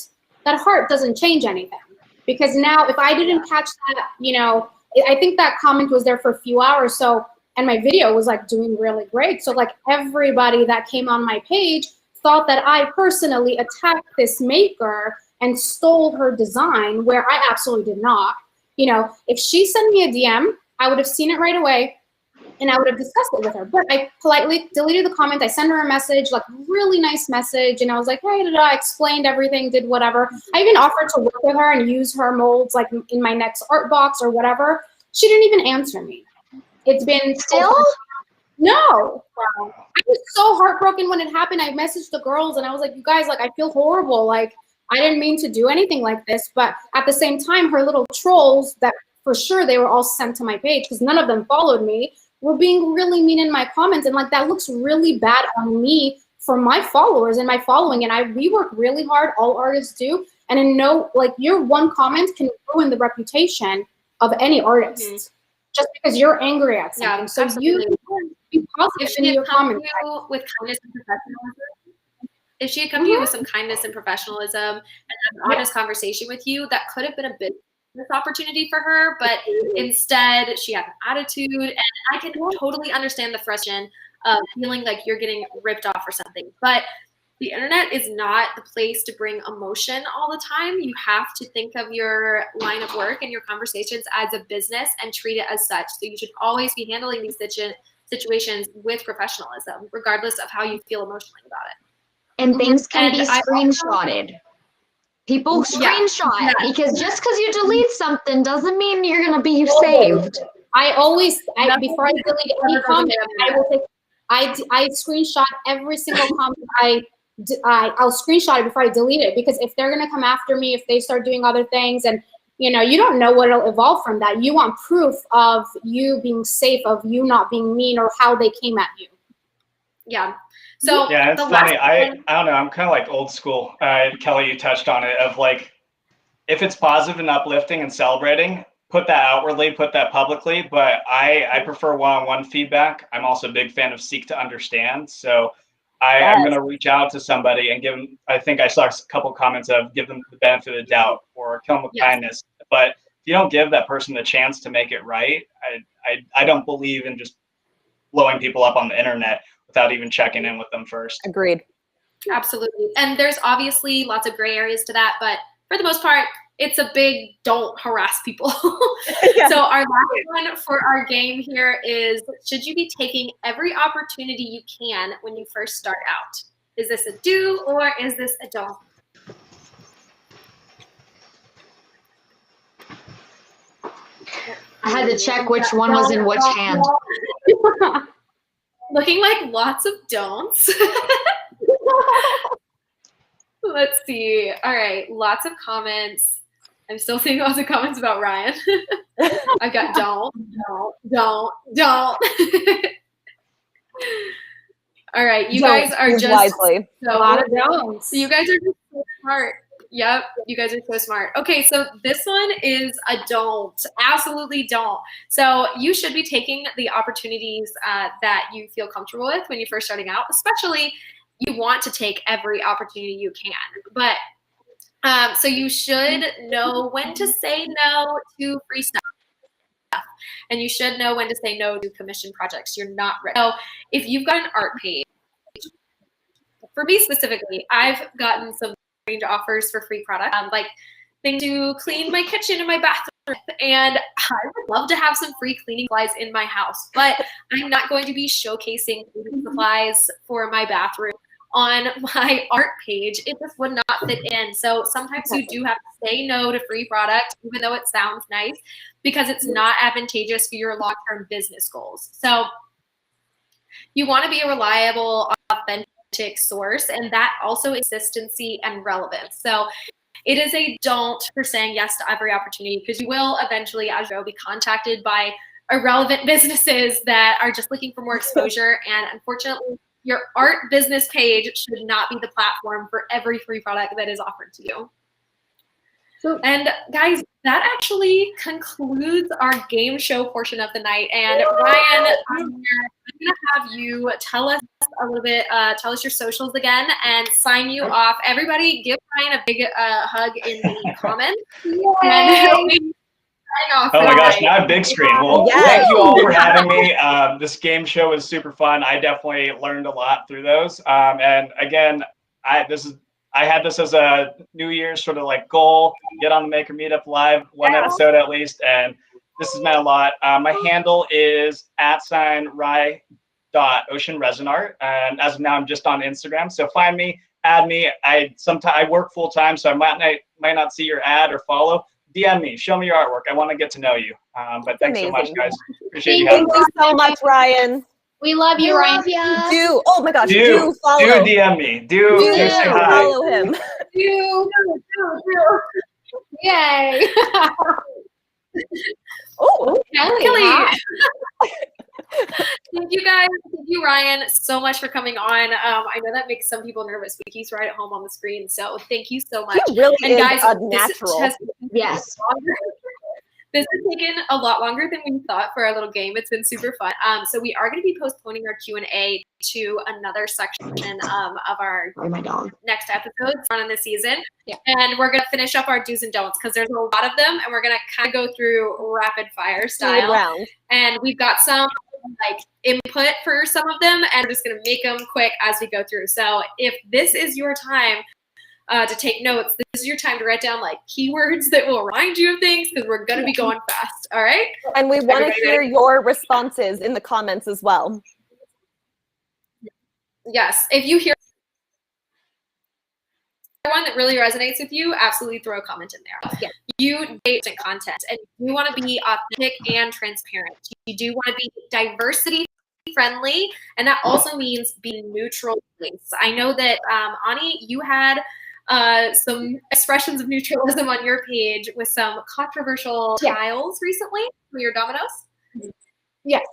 That heart doesn't change anything. Because now if I didn't catch that, you know, I think that comment was there for a few hours. So, and my video was like doing really great. So like everybody that came on my page thought that I personally attacked this maker and stole her design, where I absolutely did not. You know, if she sent me a DM, I would have seen it right away. and I would have discussed it with her. But I politely deleted the comment. I sent her a message, like really nice message, and I was like, hey, I explained everything, did whatever. I even offered to work with her and use her molds like in my next art box or whatever. She didn't even answer me. It's been Still? No. Wow. I was so heartbroken when it happened. I messaged the girls and I was like, you guys, like, I feel horrible. Like, I didn't mean to do anything like this. But at the same time, her little trolls that for sure they were all sent to my page because none of them followed me were being really mean in my comments. And like, that looks really bad on me for my followers and my following. And we work really hard. All artists do. And your one comment can ruin the reputation of any artist. Mm-hmm. Just because you're angry at something. Yeah, so absolutely. You be positive in your comments. With kindness and professionalism, if she had come to you with some kindness and professionalism and an honest conversation with you, that could have been a business opportunity for her. But instead, she had an attitude, and I can totally understand the frustration of feeling like you're getting ripped off or something. But the internet is not the place to bring emotion all the time. You have to think of your line of work and your conversations as a business and treat it as such. So you should always be handling these situations with professionalism, regardless of how you feel emotionally about it. And things can be screenshotted. People screenshot because just because you delete something doesn't mean you're going to be saved. Before I delete any comment, I screenshot every single comment I'll screenshot it before I delete it, because if they're gonna come after me, if they start doing other things, and you don't know what will evolve from that. You want proof of you being safe, of you not being mean, or how they came at you. Yeah. So yeah, it's funny. I don't know. I'm kind of like old school. Kelly, you touched on it. Of like, if it's positive and uplifting and celebrating, put that outwardly, put that publicly. But I prefer one-on-one feedback. I'm also a big fan of seek to understand. So I'm going to reach out to somebody and give them, I think I saw a couple comments of give them the benefit of the doubt or kill them with kindness. But if you don't give that person the chance to make it right, I don't believe in just blowing people up on the internet without even checking in with them first. Agreed. Absolutely. And there's obviously lots of gray areas to that, but for the most part, it's a big don't harass people. So our last one for our game here is, should you be taking every opportunity you can when you first start out? Is this a do or is this a don't? I had to check which one was in which hand. Looking like lots of don'ts. Let's see. All right, lots of comments. I'm still seeing lots of comments about Ryan. I've got don't. All right, you guys are just wisely. So, a lot of don'ts. You guys are just so smart. Yep, you guys are so smart. Okay, so this one is a don't. Absolutely don't. So you should be taking the opportunities that you feel comfortable with when you're first starting out. Especially, you want to take every opportunity you can, but so you should know when to say no to free stuff. And you should know when to say no to commission projects you're not ready. So if you've got an art page, for me specifically, I've gotten some strange offers for free product, like things to clean my kitchen and my bathroom. And I would love to have some free cleaning supplies in my house, but I'm not going to be showcasing cleaning supplies for my bathroom on my art page. It just would not fit in. So sometimes you do have to say no to free product, even though it sounds nice, because it's not advantageous for your long-term business goals. So you want to be a reliable, authentic source, and that also is consistency and relevance. So it is a don't for saying yes to every opportunity, because you will eventually, as you go, be contacted by irrelevant businesses that are just looking for more exposure. And unfortunately, your art business page should not be the platform for every free product that is offered to you. And guys, that actually concludes our game show portion of the night. And Ryan, I'm going to have you tell us a little bit, tell us your socials again and sign you off. Everybody give Ryan a big hug in the comments. Oh my gosh, now a big screen. Well, thank you all for having me. This game show is super fun. I definitely learned a lot through those. And again, I had this as a New Year's sort of like goal, get on the Maker Meetup live, one episode at least. And This has meant a lot. My handle is @Rye.OceanResonart, and as of now, I'm just on Instagram. So find me, add me. I work full time, so I might not see your ad or follow. DM me, show me your artwork. I want to get to know you. But thanks so much, guys. Appreciate you having me. Thank you so much, Ryan. We love you, Ryan. Do oh my gosh, do follow. Do DM me. Do say hi. Follow him. Do. Yay. Oh, Kelly. Thank you guys. Thank you, Ryan, so much for coming on. I know that makes some people nervous, but he's right at home on the screen. So thank you so much. He really and is guys, a natural. Yes. This has taken a lot longer than we thought for our little game. It's been super fun. So we are going to be postponing our Q&A to another section of our next episodes on in the season. Yeah. And we're going to finish up our do's and don'ts because there's a lot of them, and we're going to kind of go through rapid fire style. Round. And we've got some like input for some of them, and we're just going to make them quick as we go through. So if this is your time to take notes, this is your time to write down like keywords that will remind you of things because we're going to be going fast. All right. And we want to hear your responses in the comments as well. Yes. If you hear one that really resonates with you, absolutely throw a comment in there. Yeah. You date content, and you want to be authentic and transparent. You do want to be diversity friendly, and that also means being neutral. I know that Ani, you had some expressions of neutralism on your page with some controversial tiles recently for your dominoes. Yes.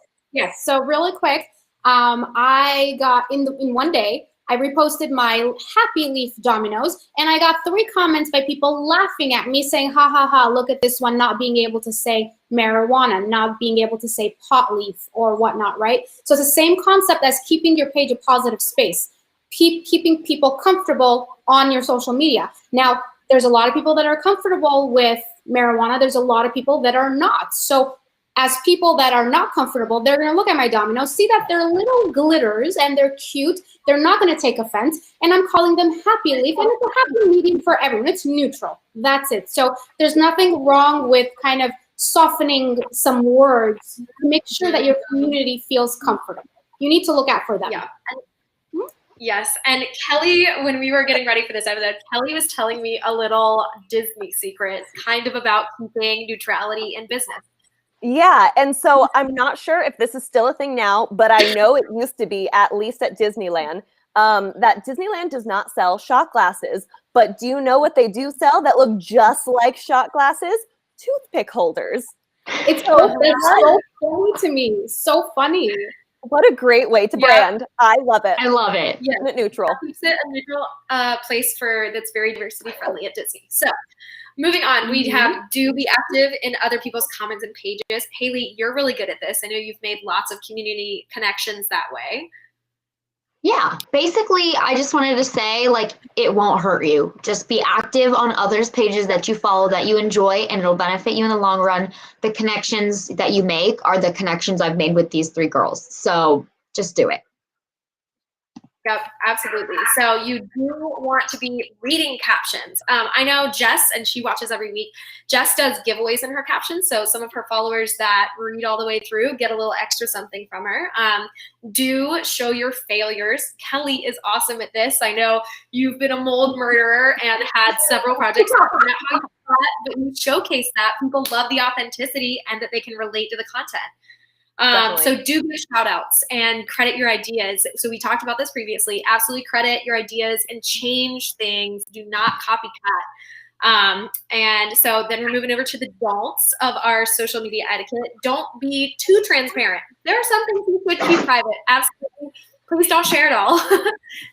So really quick, I got in one day, I reposted my happy leaf dominoes, and I got 3 comments by people laughing at me saying, ha ha ha, look at this one not being able to say marijuana, not being able to say pot leaf or whatnot, right? So it's the same concept as keeping your page a positive space. Keeping people comfortable on your social media. Now, there's a lot of people that are comfortable with marijuana. There's a lot of people that are not. So as people that are not comfortable, they're going to look at my dominoes, see that they're little glitters and they're cute. They're not going to take offense. And I'm calling them happy leaf. And it's a happy medium for everyone. It's neutral. That's it. So there's nothing wrong with kind of softening some words to make sure that your community feels comfortable. You need to look out for them. Yeah. Yes, and Kelly, when we were getting ready for this episode, Kelly was telling me a little Disney secret, kind of about keeping neutrality in business. Yeah, and so I'm not sure if this is still a thing now, but I know it used to be, at least at Disneyland, that Disneyland does not sell shot glasses. But do you know what they do sell that look just like shot glasses? Toothpick holders. It's so funny to me. So funny. What a great way to brand. I love it. I love it. Yeah. Neutral. That keeps it a neutral place that's very diversity friendly at Disney. So moving on, we have do be active in other people's comments and pages. Haley, you're really good at this. I know you've made lots of community connections that way. Yeah, basically, I just wanted to say, like, it won't hurt you. Just be active on others' pages that you follow, that you enjoy, and it'll benefit you in the long run. The connections that you make are the connections I've made with these 3 girls. So just do it. Yep, absolutely. So you do want to be reading captions. I know Jess, and she watches every week, Jess does giveaways in her captions. So some of her followers that read all the way through get a little extra something from her. Do show your failures. Kelly is awesome at this. I know you've been a mold murderer and had several projects, but you showcase that. People love the authenticity and that they can relate to the content. So do give shout outs and credit your ideas. So we talked about this previously. Absolutely credit your ideas and change things. Do not copycat. And so then we're moving over to the don'ts of our social media etiquette. Don't be too transparent. There are some things you could keep private. Absolutely. Please don't share it all.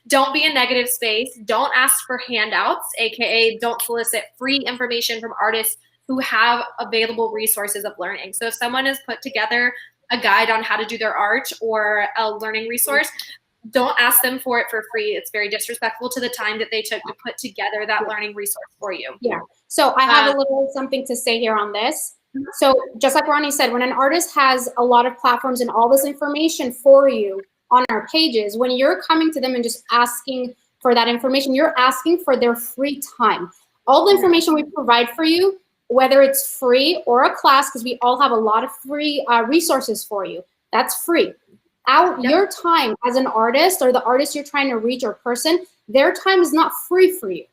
Don't be a negative space. Don't ask for handouts, aka don't solicit free information from artists who have available resources of learning. So if someone has put together a guide on how to do their art or a learning resource, don't ask them for it for free. It's very disrespectful to the time that they took to put together that learning resource for you. Yeah. So I have a little something to say here on this. So just like Roni said, when an artist has a lot of platforms and all this information for you on our pages, when you're coming to them and just asking for that information, you're asking for their free time. All the information we provide for you whether it's free or a class, because we all have a lot of free resources for you. That's free. Your time as an artist or the artist you're trying to reach or person, their time is not free for you.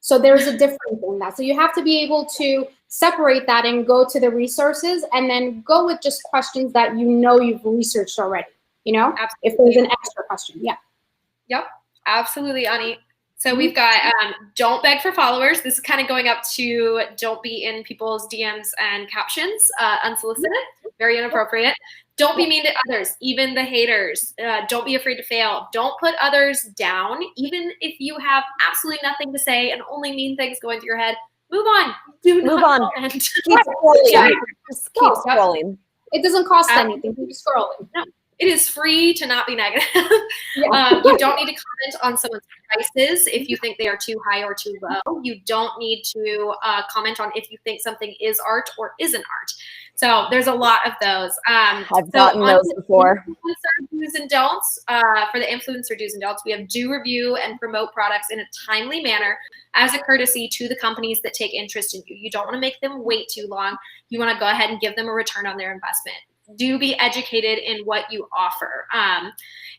So there's a difference in that. So you have to be able to separate that and go to the resources and then go with just questions that you know you've researched already, you know, if there's an extra question. Yeah. Yep, absolutely, Ani. So we've got don't beg for followers. This is kind of going up to don't be in people's DMs and captions unsolicited, very inappropriate. Don't be mean to others, even the haters. Don't be afraid to fail. Don't put others down, even if you have absolutely nothing to say and only mean things going through your head. Move on. Do Move not on. comment. Keep scrolling. Just keep scrolling. It doesn't cost anything. Keep scrolling. No. It is free to not be negative. You don't need to comment on someone's prices if you think they are too high or too low. You don't need to comment on if you think something is art or isn't art. So there's a lot of those. I've gotten those before. Do's and don'ts. For the influencer do's and don'ts, we have do review and promote products in a timely manner as a courtesy to the companies that take interest in you. You don't want to make them wait too long. You want to go ahead and give them a return on their investment. Do be educated in what you offer.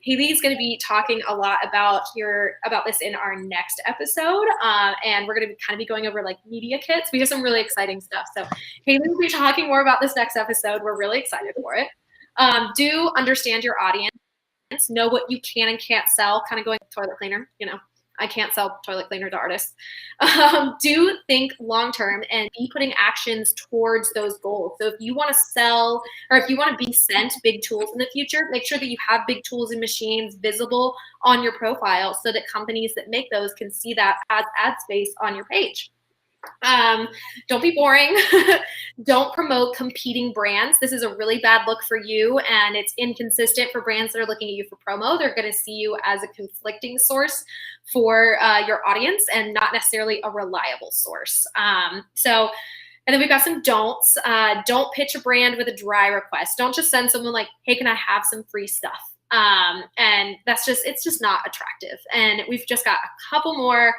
Haley's going to be talking a lot about this in our next episode, and we're going to kind of be going over like media kits. We have some really exciting stuff. So Haley will be talking more about this next episode. We're really excited for it. Do understand your audience. Know what you can and can't sell. Kind of going toilet cleaner, you know. I can't sell toilet cleaner to artists. Do think long-term and be putting actions towards those goals. So if you want to sell or if you want to be sent big tools in the future, make sure that you have big tools and machines visible on your profile so that companies that make those can see that as ad space on your page. Don't be boring. Don't promote competing brands. This is a really bad look for you, and it's inconsistent for brands that are looking at you for promo. They're going to see you as a conflicting source for your audience and not necessarily a reliable source. And then we've got some don'ts. Don't pitch a brand with a dry request. Don't just send someone like, hey, can I have some free stuff? And it's just not attractive. And we've just got a couple more.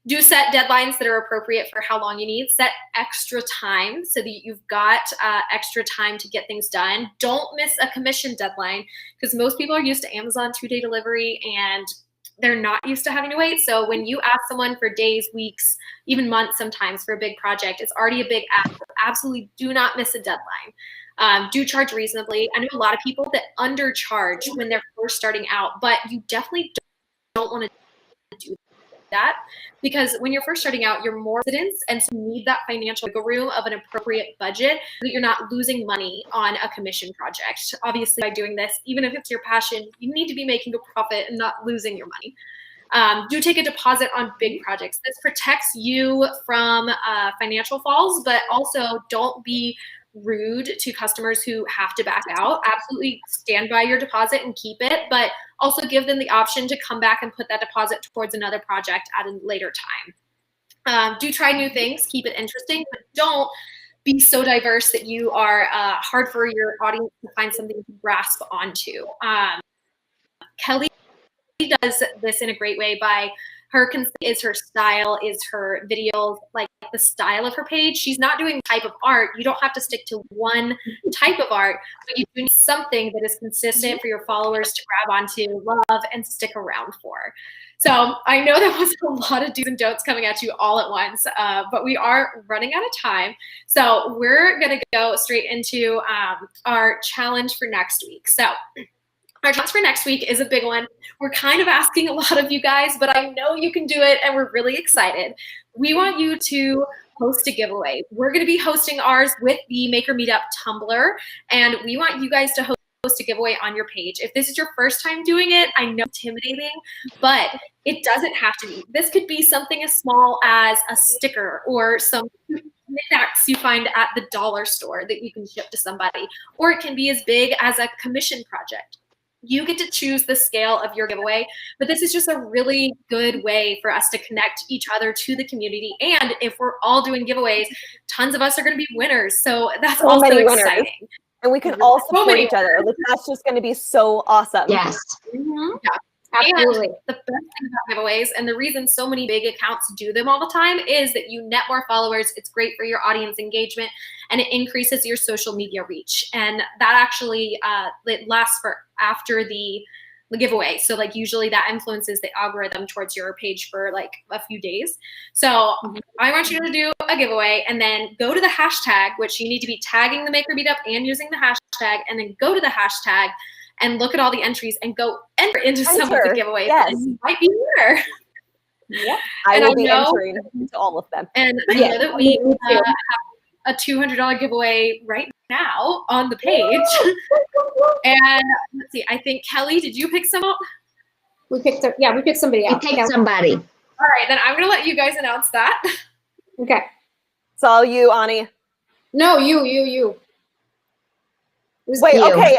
Do set deadlines that are appropriate for how long you need. Set extra time so that you've got extra time to get things done. Don't miss a commission deadline because most people are used to Amazon 2-day delivery and they're not used to having to wait. So when you ask someone for days, weeks, even months sometimes for a big project, it's already a big ask. Absolutely do not miss a deadline. Do charge reasonably. I know a lot of people that undercharge when they're first starting out, but you definitely don't want to do that because when you're first starting out, you're more residents and so you need that financial wiggle room of an appropriate budget so that you're not losing money on a commission project. Obviously, by doing this, even if it's your passion, you need to be making a profit and not losing your money. Do take a deposit on big projects. This protects you from financial falls, but also don't be rude to customers who have to back out. Absolutely stand by your deposit and keep it, but also give them the option to come back and put that deposit towards another project at a later time. Do try new things, keep it interesting, but don't be so diverse that you are hard for your audience to find something to grasp onto. Kelly does this in a great way by her is her style, is her videos, like the style of her page. She's not doing type of art. You don't have to stick to one type of art, but you do something that is consistent for your followers to grab onto, love, and stick around for. So I know that was a lot of do's and don'ts coming at you all at once, but we are running out of time. So we're going to go straight into our challenge for next week. So our challenge for next week is a big one. We're kind of asking a lot of you guys, but I know you can do it, and we're really excited. We want you to host a giveaway. We're going to be hosting ours with the Maker Meetup Tumblr, and we want you guys to host a giveaway on your page. If this is your first time doing it, I know it's intimidating, but it doesn't have to be. This could be something as small as a sticker or some knickknacks you find at the dollar store that you can ship to somebody, or it can be as big as a commission project. You get to choose the scale of your giveaway, but this is just a really good way for us to connect each other to the community. And if we're all doing giveaways, tons of us are going to be winners. So that's so also exciting. Winners. And we can all support each other. Like, that's just going to be so awesome. Yes. Mm-hmm. Yeah. Absolutely. And the best thing about giveaways, and the reason so many big accounts do them all the time, is that you net more followers. It's great for your audience engagement, and it increases your social media reach. And that actually it lasts for after the giveaway. So like usually that influences the algorithm towards your page for like a few days. So I want you to do a giveaway and then go to the hashtag, which you need to be tagging the Maker Meetup and using the hashtag, and then go to the hashtag and look at all the entries and go enter into some of the giveaways. Yes. And you might be there. Yeah. I will be entering into all of them. And I know that we have a $200 giveaway right now on the page. And let's see, I think Kelly, did you pick some out? We picked somebody out. I picked somebody. All right, then I'm gonna let you guys announce that. Okay. It's all you, Ani. No, you. Wait, you. okay.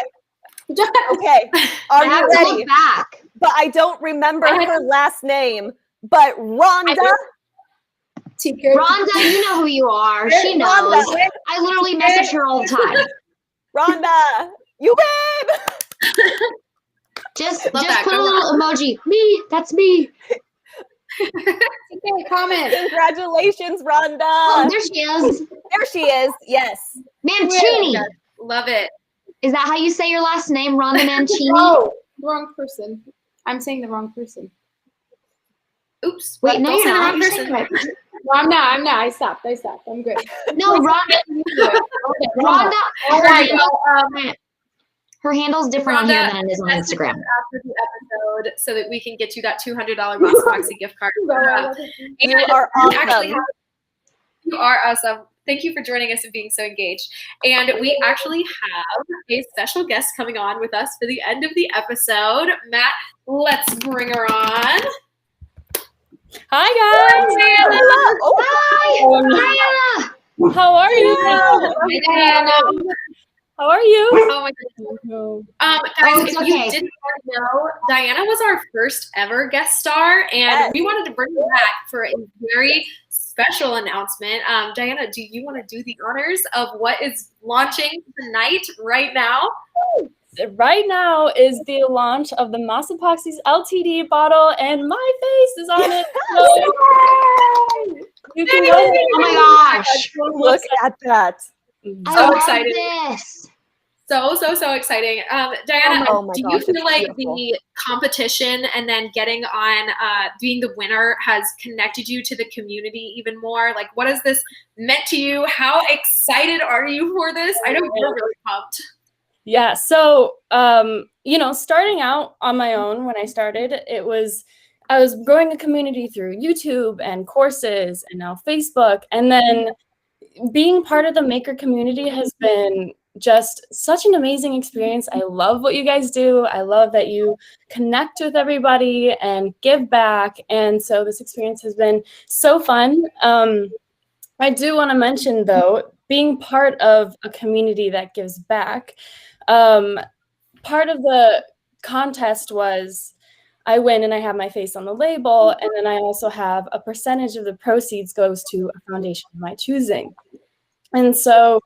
Okay. Are I have you to ready? look back. But I don't remember her last name. But Rhonda. Rhonda, you know who you are. She knows. Rhonda. I literally message her all the time. Rhonda, you babe. Just that. put Go a little emoji. Me, that's me. Okay, comment. Congratulations, Rhonda. Oh, there she is. There she is. Yes. Mancini. Love it. Is that how you say your last name, Rhonda Mancini? Oh, wrong person. I'm saying the wrong person. Oops. Wait, no, don't you're say the not. wrong You're saying person. the right person. No, I'm not. I stopped. I'm good. No, Rhonda. Rhonda. All right. Her handle's different on here Rhonda, than it is on Instagram. After the episode, so that we can get you that $200 Boss Foxy gift card. You are we actually awesome. You are awesome. Thank you for joining us and being so engaged. And we actually have a special guest coming on with us for the end of the episode. Matt, let's bring her on. Hi guys. Diana. Hi, Diana. How are you? Hi, Diana. How are you? Oh my goodness. Guys, it's if you okay. didn't already know, Diana was our first ever guest star, and we wanted to bring her back for a very special announcement. Diana, do you want to do the honors of what is launching tonight, right now? Right now is the launch of the Masapoxies LTD bottle, and my face is on it. So you can go ahead. Oh my gosh. Look at that. I So love excited. this. So exciting. Diana, Oh my do gosh, you it's feel like beautiful. the competition and then getting on being the winner has connected you to the community even more? Like, what has this meant to you? How excited are you for this? I know you're really pumped. Yeah. So, starting out on my own when I started, I was growing a community through YouTube and courses and now Facebook. And then being part of the maker community has been just such an amazing experience. I love what you guys do. I love that you connect with everybody and give back. And so this experience has been so fun. I do want to mention, though, being part of a community that gives back, part of the contest was I win and I have my face on the label, and then I also have a percentage of the proceeds goes to a foundation of my choosing. And so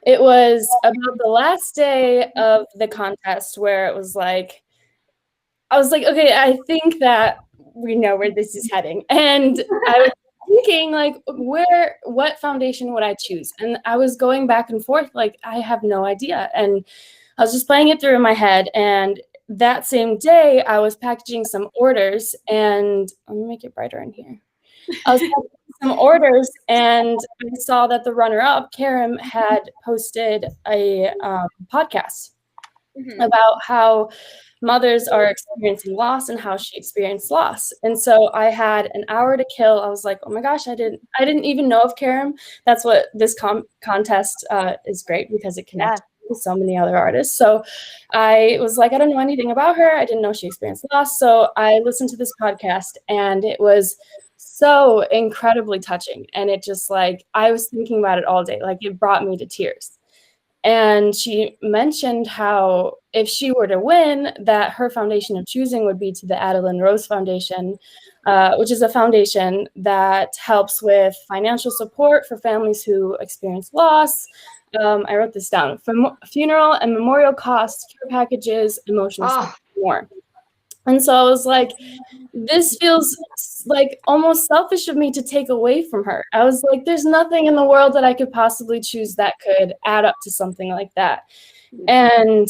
it was about the last day of the contest where it was like, I was like, okay, I think that we know where this is heading. And I was thinking like, what foundation would I choose? And I was going back and forth, like, I have no idea. And I was just playing it through in my head. And that same day I was packaging some orders, and let me make it brighter in here. I was packaging some orders, and I saw that the runner-up, Karim, had posted a podcast about how mothers are experiencing loss and how she experienced loss. And so I had an hour to kill. I was like, oh my gosh, I didn't even know of Karim. That's what this contest is great, because it connects with so many other artists. So I was like, I don't know anything about her. I didn't know she experienced loss. So I listened to this podcast, and it was so incredibly touching. And it just like, I was thinking about it all day. Like, it brought me to tears. And she mentioned how if she were to win, that her foundation of choosing would be to the Adeline Rose Foundation, which is a foundation that helps with financial support for families who experience loss. I wrote this down: funeral and memorial costs, care packages, emotional support, and more. And so I was like, this feels like almost selfish of me to take away from her. I was like, there's nothing in the world that I could possibly choose that could add up to something like that. And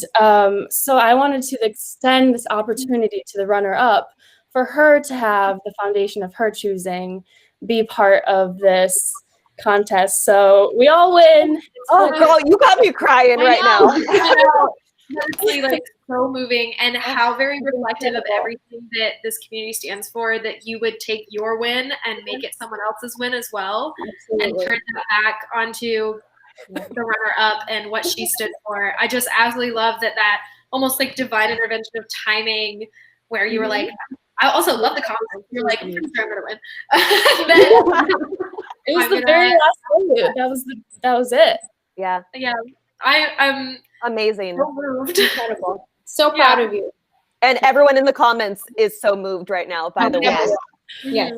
so I wanted to extend this opportunity to the runner-up for her to have the foundation of her choosing be part of this contest. So we all win. Oh, girl, you got me crying right now. I know. Honestly, like so moving, and how very reflective of everything that this community stands for, that you would take your win and make it someone else's win as well. Absolutely. And turn that back onto the runner-up and what she stood for. I just absolutely love that almost like divine intervention of timing, where you were like, I also love the comments. You're like, I'm pretty sure I'm gonna win. It was the very last one. That was it. Yeah. Yeah. I'm amazing. So moved. Incredible. So proud of you. And everyone in the comments is so moved right now, by the way. Yes.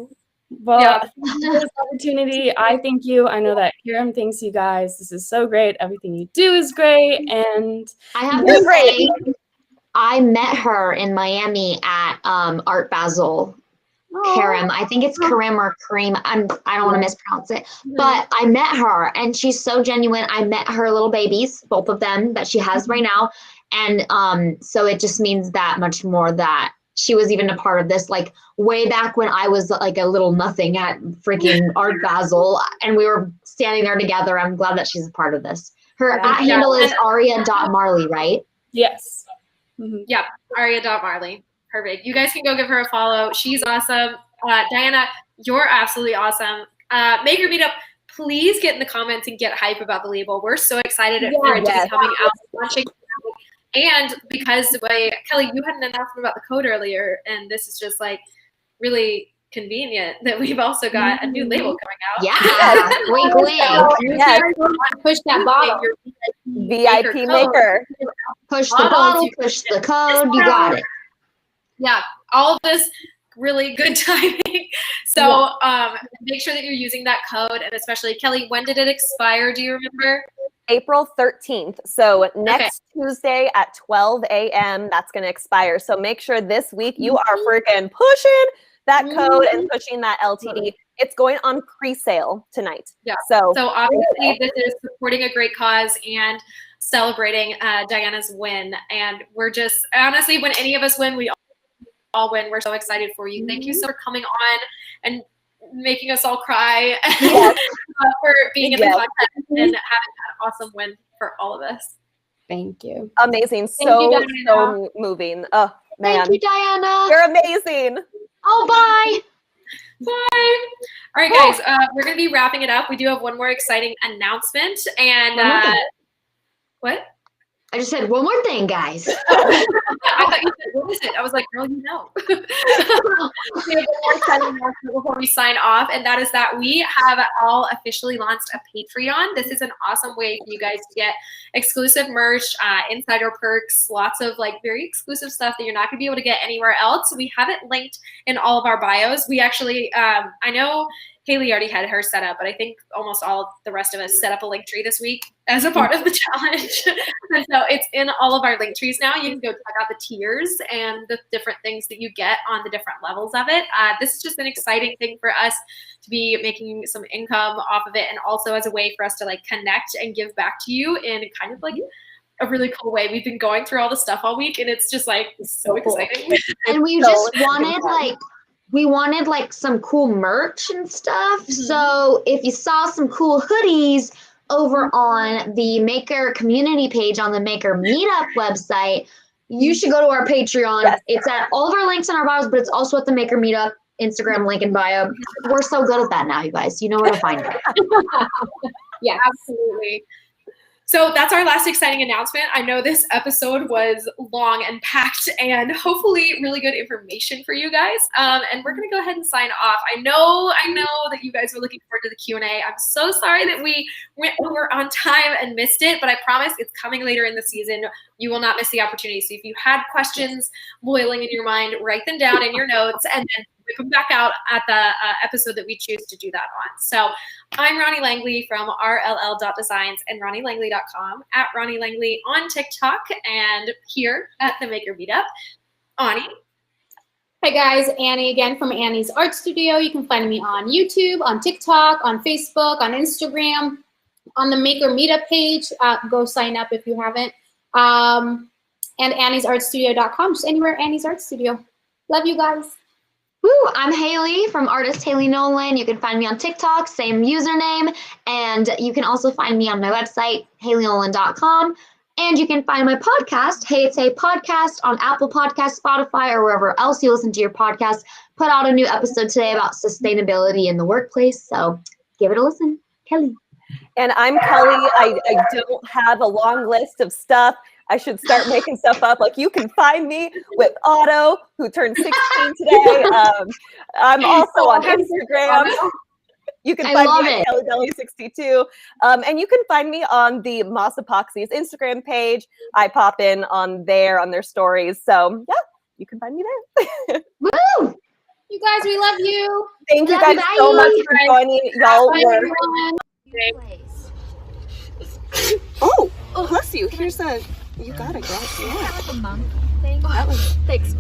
Well, for this opportunity, I thank you. I know that Hiram thanks you guys. This is so great. Everything you do is great. And I have to say, I met her in Miami at Art Basel. Karim. I think it's Karim or Kareem. I don't want to mispronounce it. But I met her and she's so genuine. I met her little babies, both of them that she has right now. And so it just means that much more that she was even a part of this, like way back when I was like a little nothing at freaking Art Basel and we were standing there together. I'm glad that she's a part of this. Her handle is aria.marley, right? Yes. Yeah, aria.marley. Perfect. You guys can go give her a follow. She's awesome. Diana, you're absolutely awesome. Make Your Meetup. Please get in the comments and get hype about the label. We're so excited for it to be coming out, launching. And because Kelly, you had an announcement about the code earlier, and this is just like really convenient that we've also got a new label coming out. Yeah, wink, wink. Yes. Push that bottle. VIP maker. Push the bottle, push the code. You got it. Yeah, all of this really good timing. So make sure that you're using that code, and especially Kelly, when did it expire? Do you remember? April 13th. So next Tuesday at 12 a.m. that's going to expire. So make sure this week you are freaking pushing that code and pushing that LTD. It's going on pre-sale tonight. Yeah. So obviously this is supporting a great cause and celebrating Diana's win. And we're just, honestly, when any of us win, we all win. We're so excited for you. Thank you so much for coming on and making us all cry for being in the contest and having an awesome win for all of us. Thank you. Amazing. So moving. Oh, man. Thank you, Diana. You're amazing. Oh, bye. Bye. All right, guys, we're going to be wrapping it up. We do have one more exciting announcement. And what? I just said one more thing, guys. I thought you said, what is it? I was like, girl, you know. We have one more exciting announcement before we sign off, and that is that we have all officially launched a Patreon. This is an awesome way for you guys to get exclusive merch, insider perks, lots of like very exclusive stuff that you're not going to be able to get anywhere else. We have it linked in all of our bios. We actually, I know Haley already had hers set up, but I think almost all the rest of us set up a link tree this week as a part of the challenge. And so it's in all of our link trees now. You can go check out the tiers and the different things that you get on the different levels of it. This is just an exciting thing for us to be making some income off of it, and also as a way for us to like connect and give back to you in kind of like a really cool way. We've been going through all the stuff all week, and it's just like so exciting. And we just wanted like some cool merch and stuff. So if you saw some cool hoodies over on the Maker community page on the Maker Meetup website, you should go to our Patreon. Yes. It's at all of our links in our bios, but it's also at the Maker Meetup Instagram link in bio. We're so good at that now, you guys. You know where to find it. Yeah, absolutely. So that's our last exciting announcement. I know this episode was long and packed and hopefully really good information for you guys. And we're going to go ahead and sign off. I know that you guys were looking forward to the Q&A. I'm so sorry that we went over on time and missed it, but I promise it's coming later in the season. You will not miss the opportunity. So if you had questions boiling in your mind, write them down in your notes and then we come back out at the episode that we choose to do that on. So I'm Roni Langley from rll.designs and RoniLangley.com, at Roni Langley on TikTok and here at the Maker Meetup. Ani. Hi guys, Annie again from Annie's Art Studio. You can find me on YouTube, on TikTok, on Facebook, on Instagram, on the Maker Meetup page. Go sign up if you haven't. And anniesartstudio.com, just anywhere Annie's Art Studio. Love you guys. Woo, I'm Haley from Artist Haley Nolan. You can find me on TikTok, same username. And you can also find me on my website, haleynolan.com. And you can find my podcast, Hey It's Hey Podcast, on Apple Podcasts, Spotify, or wherever else you listen to your podcast. Put out a new episode today about sustainability in the workplace. So give it a listen. Kelly. And I'm Kelly. I don't have a long list of stuff. I should start making stuff up. Like, you can find me with Otto, who turned 16 today. I'm also on Instagram. You can find me at KellyBelly62. And you can find me on the Moss Epoxy's Instagram page. I pop in on their stories. So yeah, you can find me there. Woo! You guys, we love you. Thank you guys so much for joining. Y'all were. Oh, bless you. Here's a. You got it, girl. Yeah. Thanks.